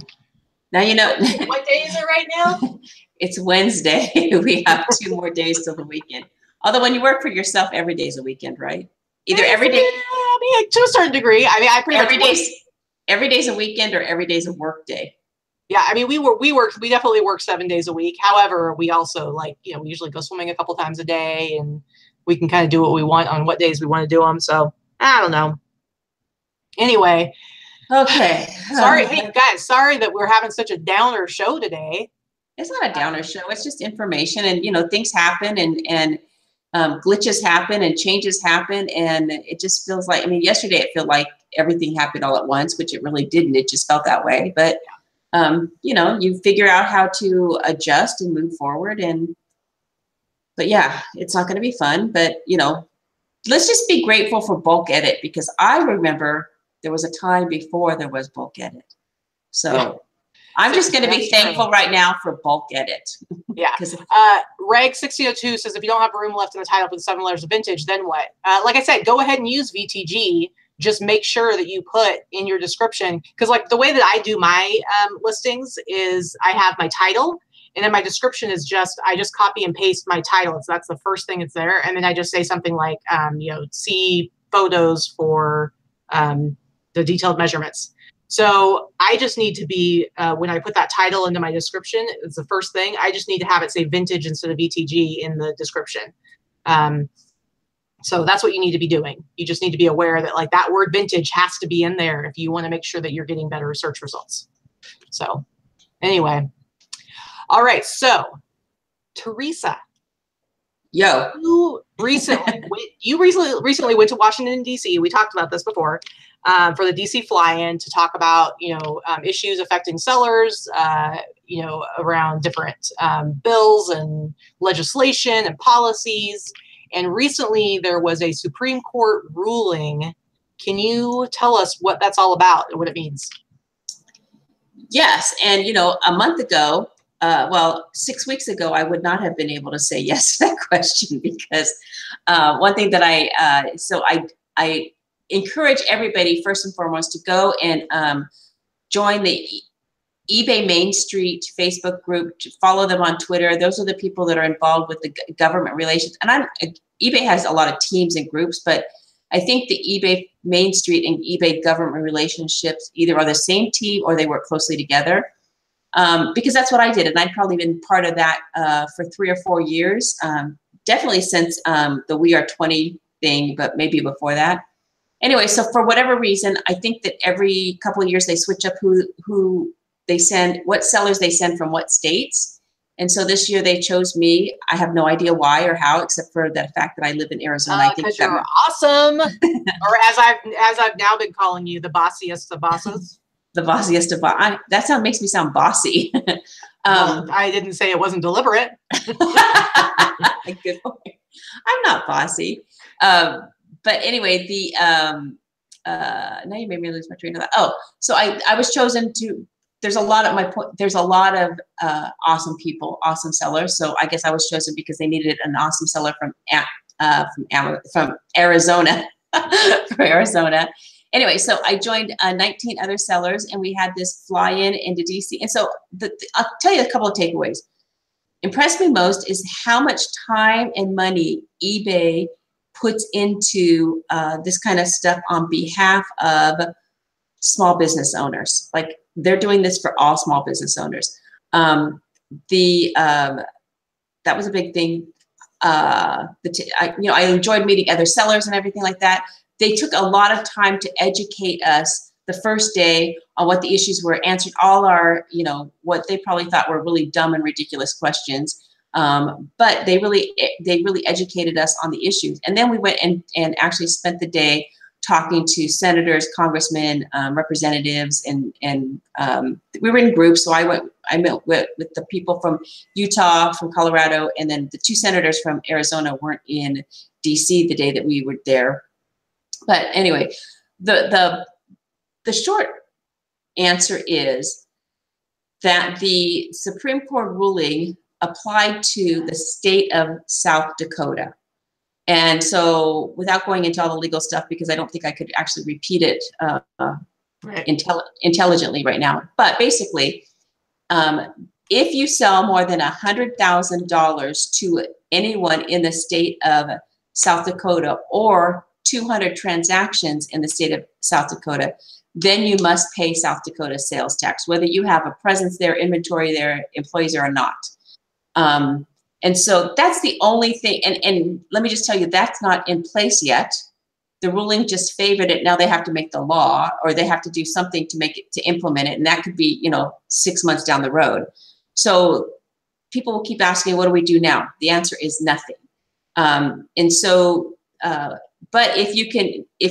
you know. What day is it right now? It's Wednesday. We have 2 more days till the weekend. Although when you work for yourself, every day is a weekend, right? Either every day. I mean, to a certain degree. I mean, I pretty much every day's a weekend or every day's a work day. Yeah, I mean, we definitely work 7 days a week. However, we also we usually go swimming a couple times a day, and we can kind of do what we want on what days we want to do them. So I don't know. Anyway. Okay. Sorry, hey guys, sorry that we're having such a downer show today. It's not a downer show. It's just information, and things happen, and glitches happen and changes happen, and it just feels like, I mean, yesterday it felt like everything happened all at once, which it really didn't. It just felt that way. But, you figure out how to adjust and move forward. But yeah, it's not going to be fun, but, let's just be grateful for bulk edit, because I remember there was a time before there was bulk edit. So yeah. I'm just going to be thankful right now for bulk edit. Yeah. Reg 6002 says, if you don't have room left in the title for the 7 letters of vintage, then what? Like I said, go ahead and use VTG. Just make sure that you put in your description, because like the way that I do my listings is I have my title, and then my description is I just copy and paste my title. So that's the first thing that's there. And then I just say something like, see photos for the detailed measurements. So I just need to be, when I put that title into my description, it's the first thing, I just need to have it say vintage instead of VTG in the description. So that's what you need to be doing. You just need to be aware that like that word vintage has to be in there if you want to make sure that you're getting better search results. So anyway. All right. So Theresa. Yo. You recently went to Washington, D.C. We talked about this before. For the DC fly-in to talk about, issues affecting sellers, around different bills and legislation and policies. And recently there was a Supreme Court ruling. Can you tell us what that's all about and what it means? Yes. And, a month ago, 6 weeks ago, I would not have been able to say yes to that question, because one thing that I encourage everybody, first and foremost, to go and join the eBay Main Street Facebook group, to follow them on Twitter. Those are the people that are involved with the government relations. And eBay has a lot of teams and groups, but I think the eBay Main Street and eBay government relationships either are the same team or they work closely together. Because that's what I did. And I'd probably been part of that for 3 or 4 years, definitely since the We Are 20 thing, but maybe before that. Anyway, so for whatever reason, I think that every couple of years they switch up who they send, what sellers they send from what states. And so this year they chose me. I have no idea why or how, except for the fact that I live in Arizona. Because you're awesome. Or as I've now been calling you, the bossiest of bosses. The bossiest of bosses. That makes me sound bossy. Well, I didn't say it wasn't deliberate. Good point. I'm not bossy. But anyway, now you made me lose my train of thought. Oh, so I was chosen to, there's a lot of awesome people, awesome sellers. So I guess I was chosen because they needed an awesome seller from Arizona, from Arizona. Anyway, so I joined 19 other sellers, and we had this fly-in into DC. And so I'll tell you a couple of takeaways. Impressed me most is how much time and money eBay puts into this kind of stuff on behalf of small business owners. Like, they're doing this for all small business owners. That was a big thing. I enjoyed meeting other sellers and everything like that. They took a lot of time to educate us the first day on what the issues were, answered all our, what they probably thought were really dumb and ridiculous questions. But they really educated us on the issues. And then we went and actually spent the day talking to senators, congressmen, representatives, and we were in groups. So I met with the people from Utah, from Colorado, and then the 2 senators from Arizona weren't in DC the day that we were there. But anyway, the short answer is that the Supreme Court ruling applied to the state of South Dakota. And so, without going into all the legal stuff, because I don't think I could actually repeat it intelligently right now, but basically, if you sell more than $100,000 to anyone in the state of South Dakota, or 200 transactions in the state of South Dakota, then you must pay South Dakota sales tax, whether you have a presence there, inventory there, employees there or not. And so that's the only thing. And let me just tell you, that's not in place yet. The ruling just favored it. Now they have to make the law, or they have to do something to make it, to implement it. And that could be, 6 months down the road. So people will keep asking, what do we do now? The answer is nothing. But if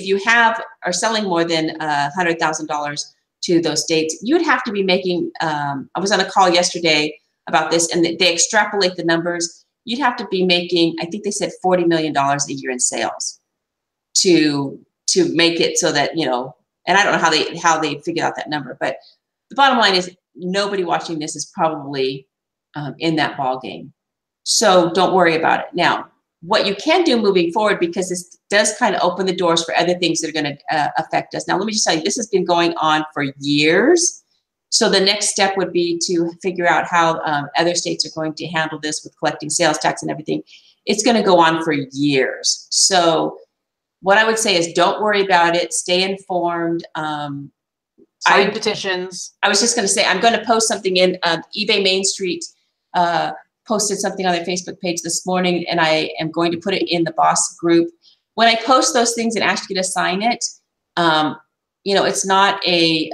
you are selling more than $100,000 to those states, you would have to be making, I was on a call yesterday about this, and they extrapolate the numbers. You'd have to be making, I think they said $40 million a year in sales to make it so that, and I don't know how they figured out that number, but the bottom line is nobody watching this is probably in that ball game. So don't worry about it. Now, what you can do moving forward, because this does kind of open the doors for other things that are going to affect us. Now, let me just tell you, this has been going on for years. So the next step would be to figure out how other states are going to handle this with collecting sales tax and everything. It's going to go on for years. So what I would say is don't worry about it. Stay informed. Sign petitions. I was just going to say, I'm going to post something in eBay Main Street, posted something on their Facebook page this morning, and I am going to put it in the boss group. When I post those things and ask you to sign it, it's not a,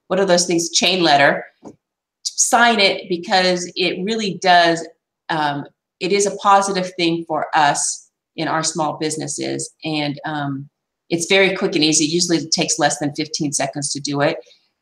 what are those things? Chain letter. Sign it, because it really does, it is a positive thing for us in our small businesses. And it's very quick and easy. Usually it takes less than 15 seconds to do it.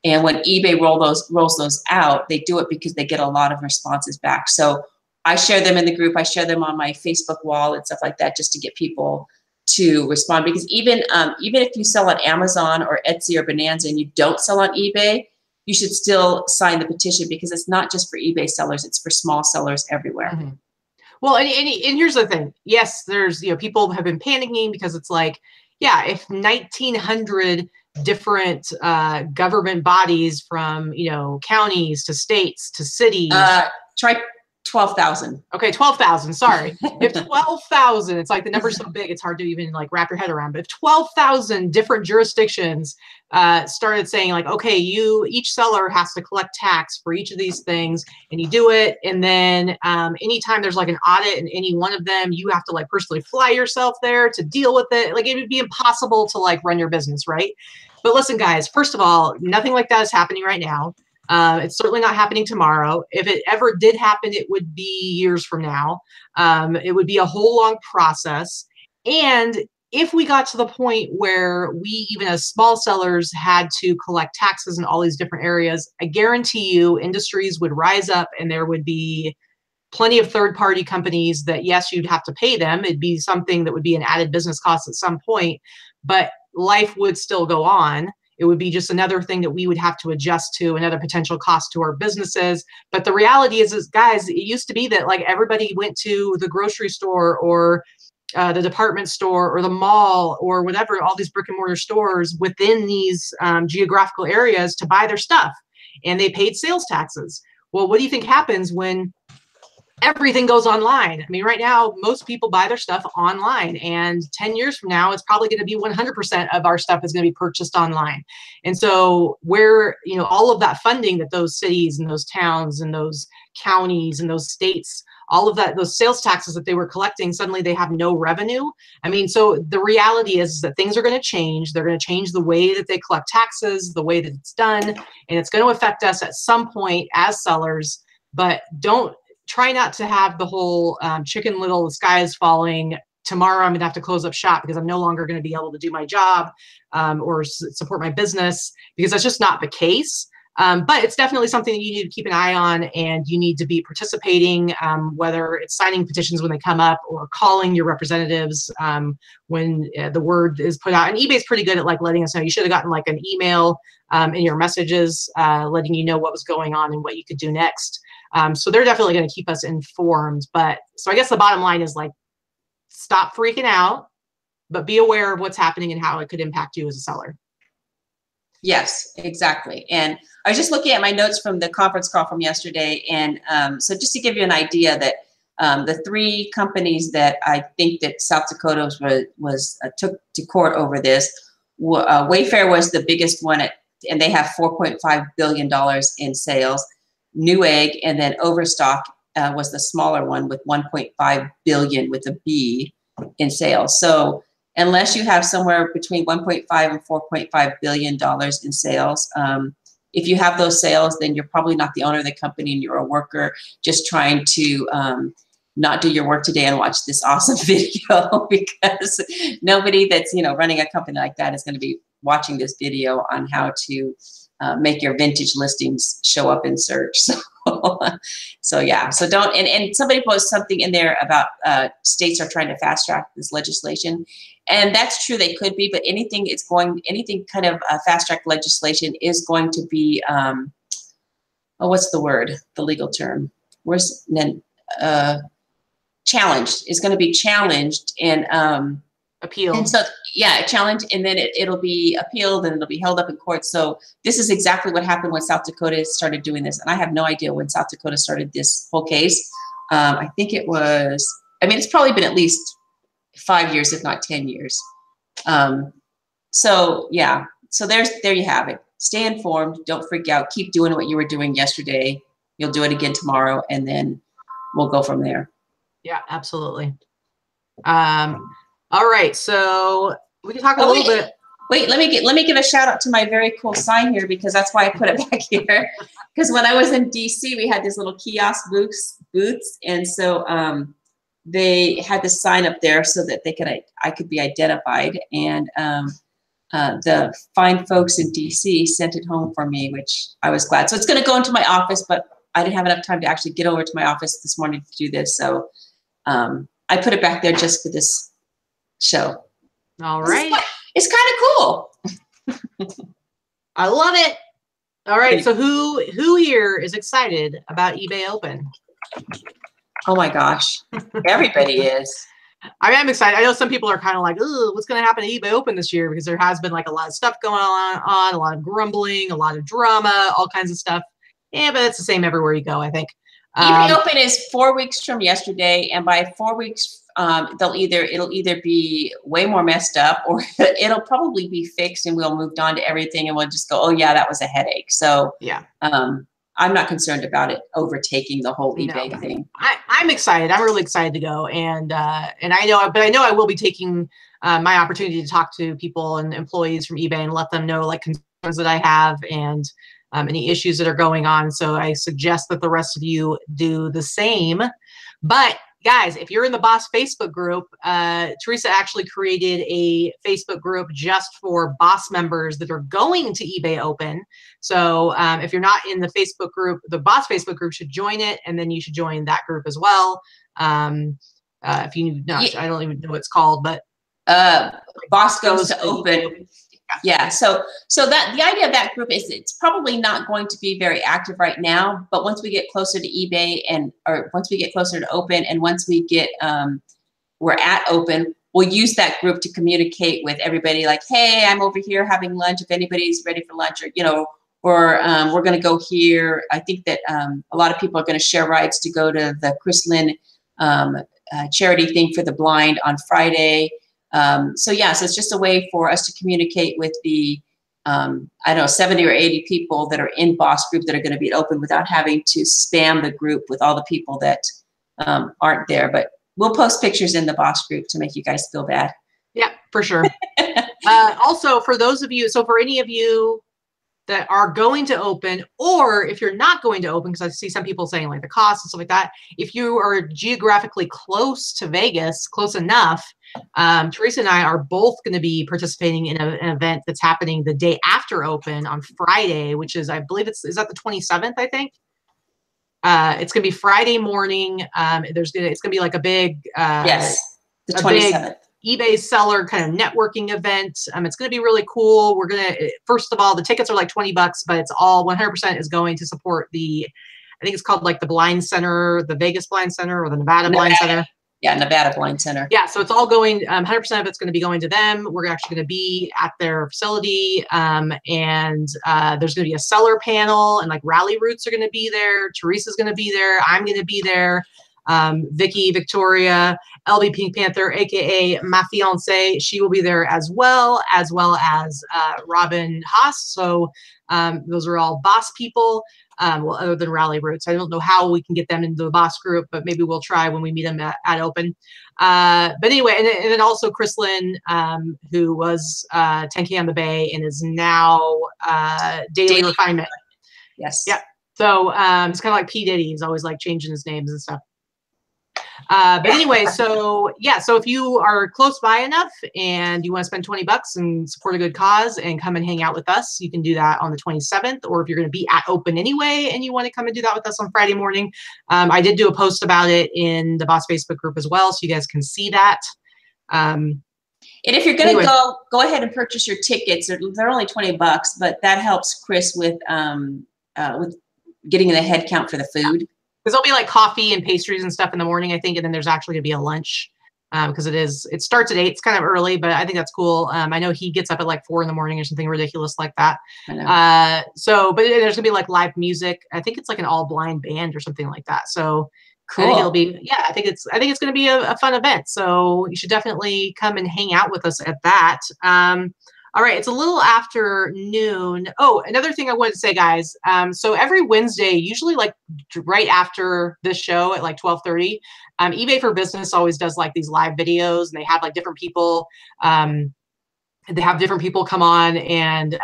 And when eBay rolls those out, they do it because they get a lot of responses back. So I share them in the group. I share them on my Facebook wall and stuff like that, just to get people to respond. Because even if you sell on Amazon or Etsy or Bonanza and you don't sell on eBay, you should still sign the petition, because it's not just for eBay sellers, it's for small sellers everywhere. Mm-hmm. Well, and here's the thing. Yes, there's, people have been panicking because it's like, yeah, if 1,900 different government bodies from, counties to states to cities. Try 12,000. Okay, 12,000. Sorry. If 12,000, it's like the number's so big, it's hard to even like wrap your head around. But if 12,000 different jurisdictions started saying like, okay, each seller has to collect tax for each of these things, and you do it, and then anytime there's like an audit in any one of them, you have to like personally fly yourself there to deal with it. Like, it would be impossible to like run your business, right? But listen, guys, first of all, nothing like that is happening right now. It's certainly not happening tomorrow. If it ever did happen, it would be years from now. It would be a whole long process. And if we got to the point where we, even as small sellers, had to collect taxes in all these different areas, I guarantee you industries would rise up and there would be plenty of third-party companies that, yes, you'd have to pay them. It'd be something that would be an added business cost at some point, but life would still go on. It would be just another thing that we would have to adjust to, another potential cost to our businesses. But the reality is guys, it used to be that like everybody went to the grocery store or the department store or the mall or whatever, all these brick and mortar stores within these geographical areas to buy their stuff, and they paid sales taxes. Well, what do you think happens when everything goes online? I mean, right now, most people buy their stuff online, and 10 years from now, it's probably going to be 100% of our stuff is going to be purchased online. And so where, you know, all of that funding that those cities and those towns and those counties and those states, all of that, those sales taxes that they were collecting, suddenly they have no revenue. I mean, so the reality is that things are going to change. They're going to change the way that they collect taxes, the way that it's done, and it's going to affect us at some point as sellers. But try not to have the whole chicken little, the sky is falling, tomorrow I'm going to have to close up shop because I'm no longer going to be able to do my job or support my business, because that's just not the case. But it's definitely something that you need to keep an eye on, and you need to be participating, whether it's signing petitions when they come up or calling your representatives when the word is put out. And eBay's pretty good at like letting us know. You should have gotten like an email in your messages letting you know what was going on and what you could do next. So they're definitely going to keep us informed. But so I guess the bottom line is like, stop freaking out, but be aware of what's happening and how it could impact you as a seller. Yes, exactly. And I was just looking at my notes from the conference call from yesterday. And so just to give you an idea that the three companies that I think that South Dakota took to court over this, Wayfair was the biggest one, and they have $4.5 billion in sales. Newegg, and then Overstock was the smaller one with 1.5 billion with a B in sales. So unless you have somewhere between 1.5 and 4.5 billion dollars in sales, if you have those sales, then you're probably not the owner of the company and you're a worker just trying to not do your work today and watch this awesome video, because nobody that's, you know, running a company like that is going to be watching this video on how to make your vintage listings show up in search. So yeah, so don't, and somebody posted something in there about states are trying to fast track this legislation. And that's true, they could be, but anything kind of fast track legislation is going to be, what's the word, the legal term? Challenged, is going to be challenged and appealed. And so, yeah, challenged, and then it'll be appealed and it'll be held up in court. So this is exactly what happened when South Dakota started doing this. And I have no idea when South Dakota started this whole case. I think it was, I mean, it's probably been at least 5 years, if not 10 years. So yeah, so there you have it. Stay informed. Don't freak out. Keep doing what you were doing yesterday. You'll do it again tomorrow, and then we'll go from there. Yeah, absolutely. All right, so we can talk a little bit. Wait, let me give a shout out to my very cool sign here, because that's why I put it back here. Because when I was in DC, we had these little kiosk booths, and so they had this sign up there so that I could be identified. And the fine folks in DC sent it home for me, which I was glad. So it's going to go into my office, but I didn't have enough time to actually get over to my office this morning to do this. So I put it back there just for this show. All right. It's kind of cool. I love it. All right. So who here is excited about eBay Open? Oh my gosh. Everybody is. I am excited. I know some people are kind of like, oh, what's going to happen to eBay Open this year? Because there has been like a lot of stuff going on, a lot of grumbling, a lot of drama, all kinds of stuff. Yeah, but it's the same everywhere you go, I think. eBay Open is 4 weeks from yesterday, and by 4 weeks, it'll either be way more messed up, or it'll probably be fixed, and we'll move on to everything, and we'll just go, oh yeah, that was a headache. So yeah, I'm not concerned about it overtaking the whole eBay thing. I'm excited. I'm really excited to go, and I know I will be taking my opportunity to talk to people and employees from eBay and let them know like concerns that I have and any issues that are going on. So I suggest that the rest of you do the same. But guys, if you're in the Boss Facebook group, Theresa actually created a Facebook group just for Boss members that are going to eBay Open. So if you're not in the Facebook group, the Boss Facebook group should join it, and then you should join that group as well. If you know, I don't even know what it's called, but Boss goes to Open. Yeah, so that the idea of that group is it's probably not going to be very active right now, but once we get closer to eBay or once we get closer to Open, and once we get we're at Open, we'll use that group to communicate with everybody, like, hey, I'm over here having lunch if anybody's ready for lunch, or or we're going to go here. I think that a lot of people are going to share rides to go to the Chris Lynn charity thing for the blind on Friday. So it's just a way for us to communicate with the, I don't know, 70 or 80 people that are in Boss group that are going to be Open without having to spam the group with all the people that aren't there. But we'll post pictures in the Boss group to make you guys feel bad. Yeah, for sure. Also, for those of you, so for any of you that are going to Open, or if you're not going to Open, because I see some people saying like the cost and stuff like that, if you are geographically close to Vegas, close enough, Theresa and I are both going to be participating in an event that's happening the day after Open on Friday, which is, I believe is that the 27th, I think? It's going to be Friday morning. It's going to be like a big, yes, the 27th. eBay seller kind of networking event. It's going to be really cool. We're going to, first of all, the tickets are like $20, but it's all 100% is going to support I think it's called like the Blind Center, the Vegas Blind Center, or the Nevada Blind Center. Yeah, Nevada Blind Center. Yeah, so it's all going, 100% of it's going to be going to them. We're actually going to be at their facility, and there's going to be a seller panel, and like Rally Roots are going to be there. Theresa's going to be there. I'm going to be there. Victoria, LB Pink Panther, aka my fiance, she will be there as well as Robin Haas. So those are all Boss people. Well, other than Rally Roots, I don't know how we can get them into the Boss group, but maybe we'll try when we meet them at Open. But anyway, and then also Chris Lynn, who was 10K on the Bay and is now Daily Refinement. Yes. Yeah. So it's kind of like P. Diddy. He's always like changing his names and stuff. But anyway, so if you are close by enough and you want to spend $20 and support a good cause and come and hang out with us, you can do that on the 27th. Or if you're going to be at Open anyway and you want to come and do that with us on Friday morning, I did do a post about it in the Boss Facebook group as well, so you guys can see that. And if you're going to go ahead and purchase your tickets. They're only $20, but that helps Chris with getting the head count for the food. Because there'll be like coffee and pastries and stuff in the morning, I think, and then there's actually going to be a lunch because it starts at 8. It's kind of early, but I think that's cool. I know he gets up at like 4 in the morning or something ridiculous like that. I know. But there's going to be like live music. I think it's like an all blind band or something like that. So cool. I think it'll be, I think it's going to be a fun event. So you should definitely come and hang out with us at that. All right, it's a little after noon. Oh, another thing I wanted to say, guys. So every Wednesday, usually like right after this show at like 12:30, eBay for Business always does like these live videos, and they have like different people. They have different people come on and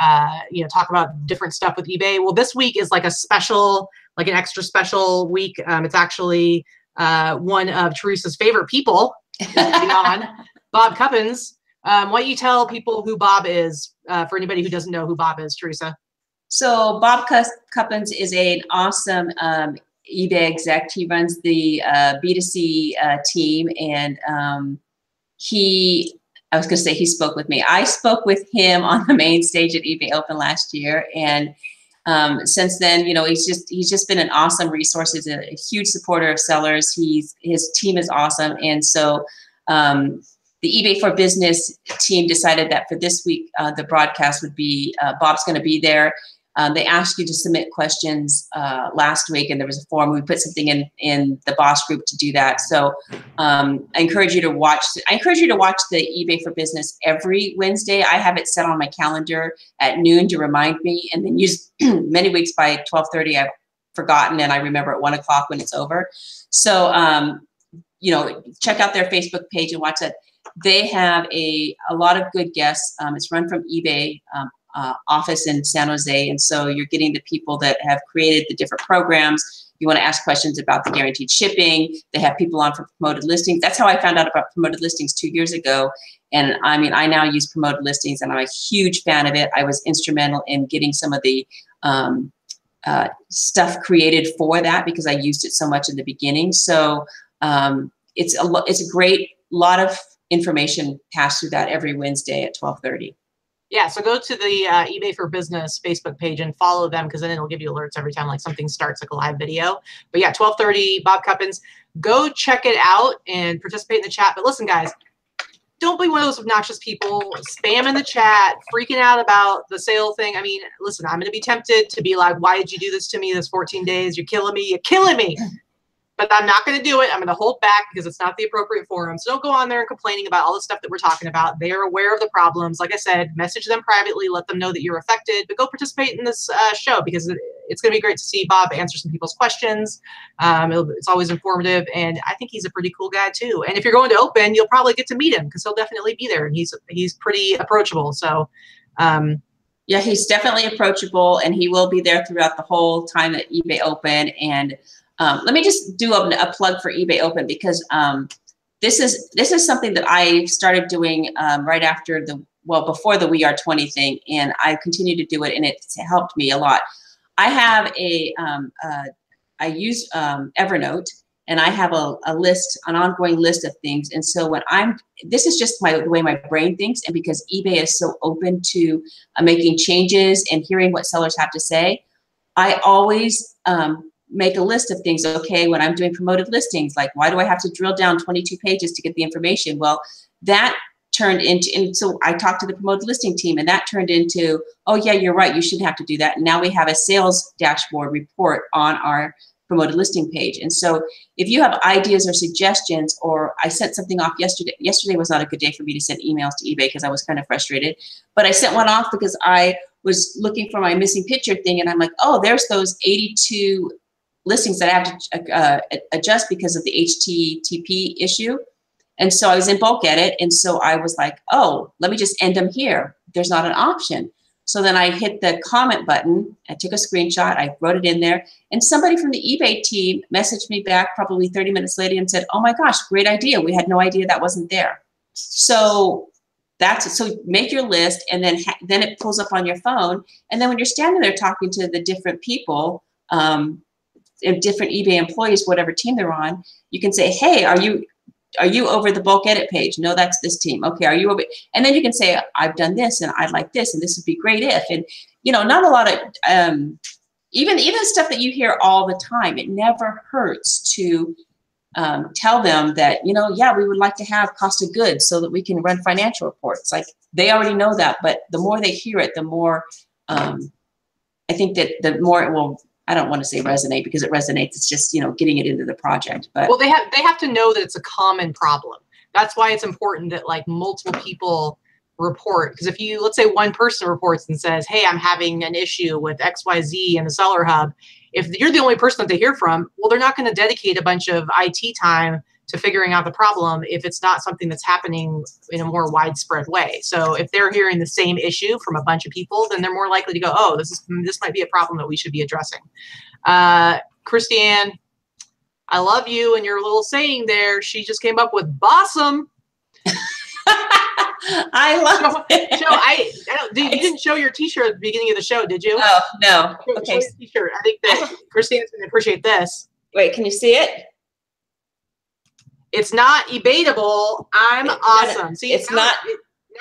talk about different stuff with eBay. Well, this week is like a special, like an extra special week. It's actually one of Theresa's favorite people on, Bob Cuppins. Why don't you tell people who Bob is, for anybody who doesn't know who Bob is, Theresa? So Bob Cuppins is an awesome eBay exec. He runs the B2C team, and he spoke with me. I spoke with him on the main stage at eBay Open last year, and since then, he's just been an awesome resource. He's a huge supporter of sellers. His team is awesome, and so the eBay for Business team decided that for this week, the broadcast would be, Bob's going to be there. They asked you to submit questions last week, and there was a form. We put something in the Boss group to do that. So I encourage you to watch the eBay for Business every Wednesday. I have it set on my calendar at noon to remind me, and then many weeks by 12:30, I've forgotten, and I remember at 1 o'clock when it's over. So check out their Facebook page and watch that. They have a lot of good guests. It's run from eBay office in San Jose. And so you're getting the people that have created the different programs. you want to ask questions about the guaranteed shipping. They have people on for promoted listings. That's how I found out about promoted listings 2 years ago. And I mean, I now use promoted listings and I'm a huge fan of it. I was instrumental in getting some of the stuff created for that because I used it so much in the beginning. So it's a great lot of information passed through that every Wednesday at 12:30. Yeah, so go to the eBay for Business Facebook page and follow them, because then it'll give you alerts every time like something starts, like a live video. But yeah, 12:30, Bob Cuppins. Go check it out and participate in the chat. But listen, guys, don't be one of those obnoxious people spamming the chat, freaking out about the sale thing. I mean, listen, I'm going to be tempted to be like, why did you do this to me this 14 days? You're killing me. You're killing me. But I'm not going to do it. I'm going to hold back because it's not the appropriate forum. So don't go on there and complaining about all the stuff that we're talking about. They are aware of the problems. Like I said, message them privately, let them know that you're affected, but go participate in this show, because it's going to be great to see Bob answer some people's questions. It's always informative, and I think he's a pretty cool guy too. And if you're going to open, you'll probably get to meet him because he'll definitely be there, and he's pretty approachable. So yeah, he's definitely approachable, and he will be there throughout the whole time at eBay Open. And let me just do a plug for eBay Open, because this is something that I started doing right after before the We Are 20 thing, and I continue to do it, and it's helped me a lot. I have I use Evernote, and I have an ongoing list of things. And so this is just the way my brain thinks, and because eBay is so open to making changes and hearing what sellers have to say, I always make a list of things. Okay, when I'm doing promoted listings, like, why do I have to drill down 22 pages to get the information? Well, that turned into, and so I talked to the promoted listing team, and that turned into, oh yeah, you're right, you shouldn't have to do that. And now we have a sales dashboard report on our promoted listing page. And so if you have ideas or suggestions, or I sent something off yesterday. Yesterday was not a good day for me to send emails to eBay because I was kind of frustrated, but I sent one off because I was looking for my missing picture thing, and I'm like, oh, there's those 82 listings that I have to adjust because of the HTTP issue. And so I was in bulk edit, and so I was like, oh, let me just end them here. There's not an option. So then I hit the comment button, I took a screenshot, I wrote it in there, and somebody from the eBay team messaged me back probably 30 minutes later and said, oh my gosh, great idea. We had no idea that wasn't there. So so make your list, and then it pulls up on your phone. And then when you're standing there talking to the different people, and different eBay employees, whatever team they're on, you can say, hey, are you over the bulk edit page? No, that's this team. Okay, are you over? And then you can say, I've done this, and I'd like this, and this would be great if. And not a lot of even stuff that you hear all the time. It never hurts to tell them that, yeah, we would like to have cost of goods so that we can run financial reports. Like, they already know that, but the more they hear it, the more I think that the more it will. I don't want to say resonate, because it resonates. It's just, getting it into the project. But well, they have to know that it's a common problem. That's why it's important that like multiple people report. Because if let's say one person reports and says, hey, I'm having an issue with XYZ in the Seller Hub, if you're the only person that they hear from, well, they're not going to dedicate a bunch of IT time to figuring out the problem if it's not something that's happening in a more widespread way. So if they're hearing the same issue from a bunch of people, then they're more likely to go, oh, this might be a problem that we should be addressing. Christiane, I love you, and your little saying there, she just came up with bossum. I love it. You didn't show your t-shirt at the beginning of the show, did you? Oh, no. Okay. Show your t-shirt. I think that Christiane's going to appreciate this. Wait, can you see it? It's not ebatable. I'm awesome. See, it's not.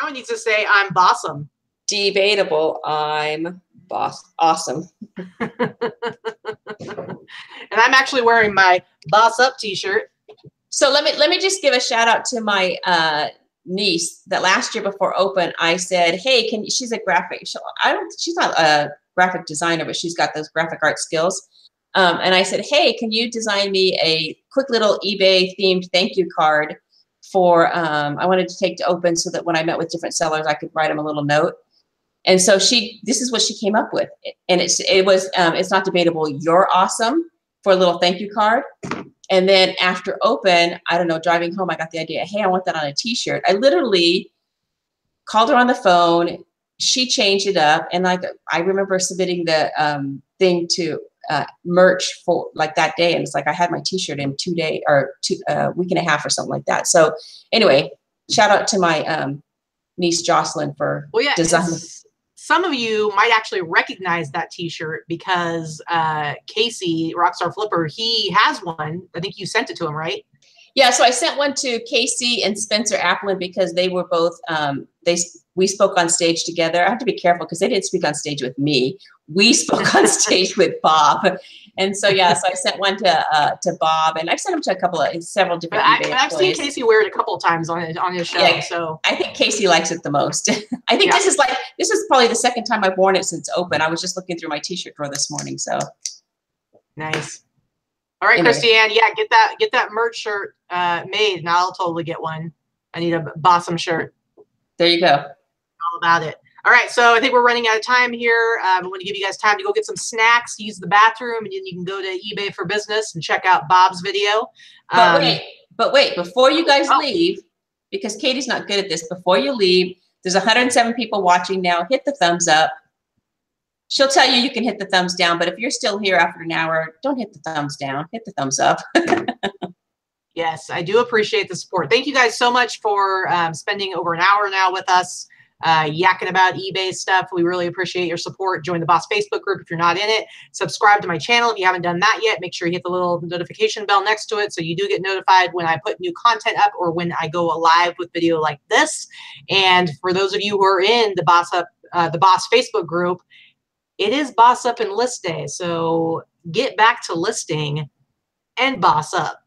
Now it needs to say I'm bossum. Debatable. I'm awesome. And I'm actually wearing my Boss Up t-shirt. So let me just give a shout out to my niece. That last year before Open, I said, hey, she's a graphic. She's not a graphic designer, but she's got those graphic art skills. And I said, hey, can you design me a quick little eBay themed thank you card for, I wanted to take to Open so that when I met with different sellers, I could write them a little note. And so this is what she came up with. And it's not debatable. You're awesome, for a little thank you card. And then after Open, I don't know, driving home, I got the idea, hey, I want that on a t-shirt. I literally called her on the phone. She changed it up. And I remember submitting the thing to merch for like that day. And it's like, I had my t-shirt in 2 days or week and a half or something like that. So anyway, shout out to my niece Jocelyn for designing. Some of you might actually recognize that t-shirt because Casey, Rockstar Flipper, he has one. I think you sent it to him, right? Yeah, so I sent one to Casey and Spencer Applin because they were both, we spoke on stage together. I have to be careful because they didn't speak on stage with me. We spoke on stage with Bob. And so, yeah, so I sent one to Bob, and I've sent them to several different eBay I've seen Casey wear it a couple of times on his show. Yeah, so I think Casey likes it the most. I think this is probably the second time I've worn it since open. I was just looking through my t-shirt drawer this morning, so. Nice. All right, anyway. Christiane, yeah, get that merch shirt made, and I'll totally get one. I need a BOSSum shirt. There you go. All about it. All right, so I think we're running out of time here. I want to give you guys time to go get some snacks, use the bathroom, and then you can go to eBay for Business and check out Bob's video. But wait, before you guys leave, because Katie's not good at this, before you leave, there's 107 people watching now. Hit the thumbs up. She'll tell you can hit the thumbs down, but if you're still here after an hour, don't hit the thumbs down. Hit the thumbs up. Yes, I do appreciate the support. Thank you guys so much for spending over an hour now with us, yakking about eBay stuff. We really appreciate your support. Join the Boss Facebook group if you're not in it. Subscribe to my channel if you haven't done that yet. Make sure you hit the little notification bell next to it so you do get notified when I put new content up or when I go live with video like this. And for those of you who are in the Boss Facebook group, it is Boss Up and List Day. So get back to listing and boss up.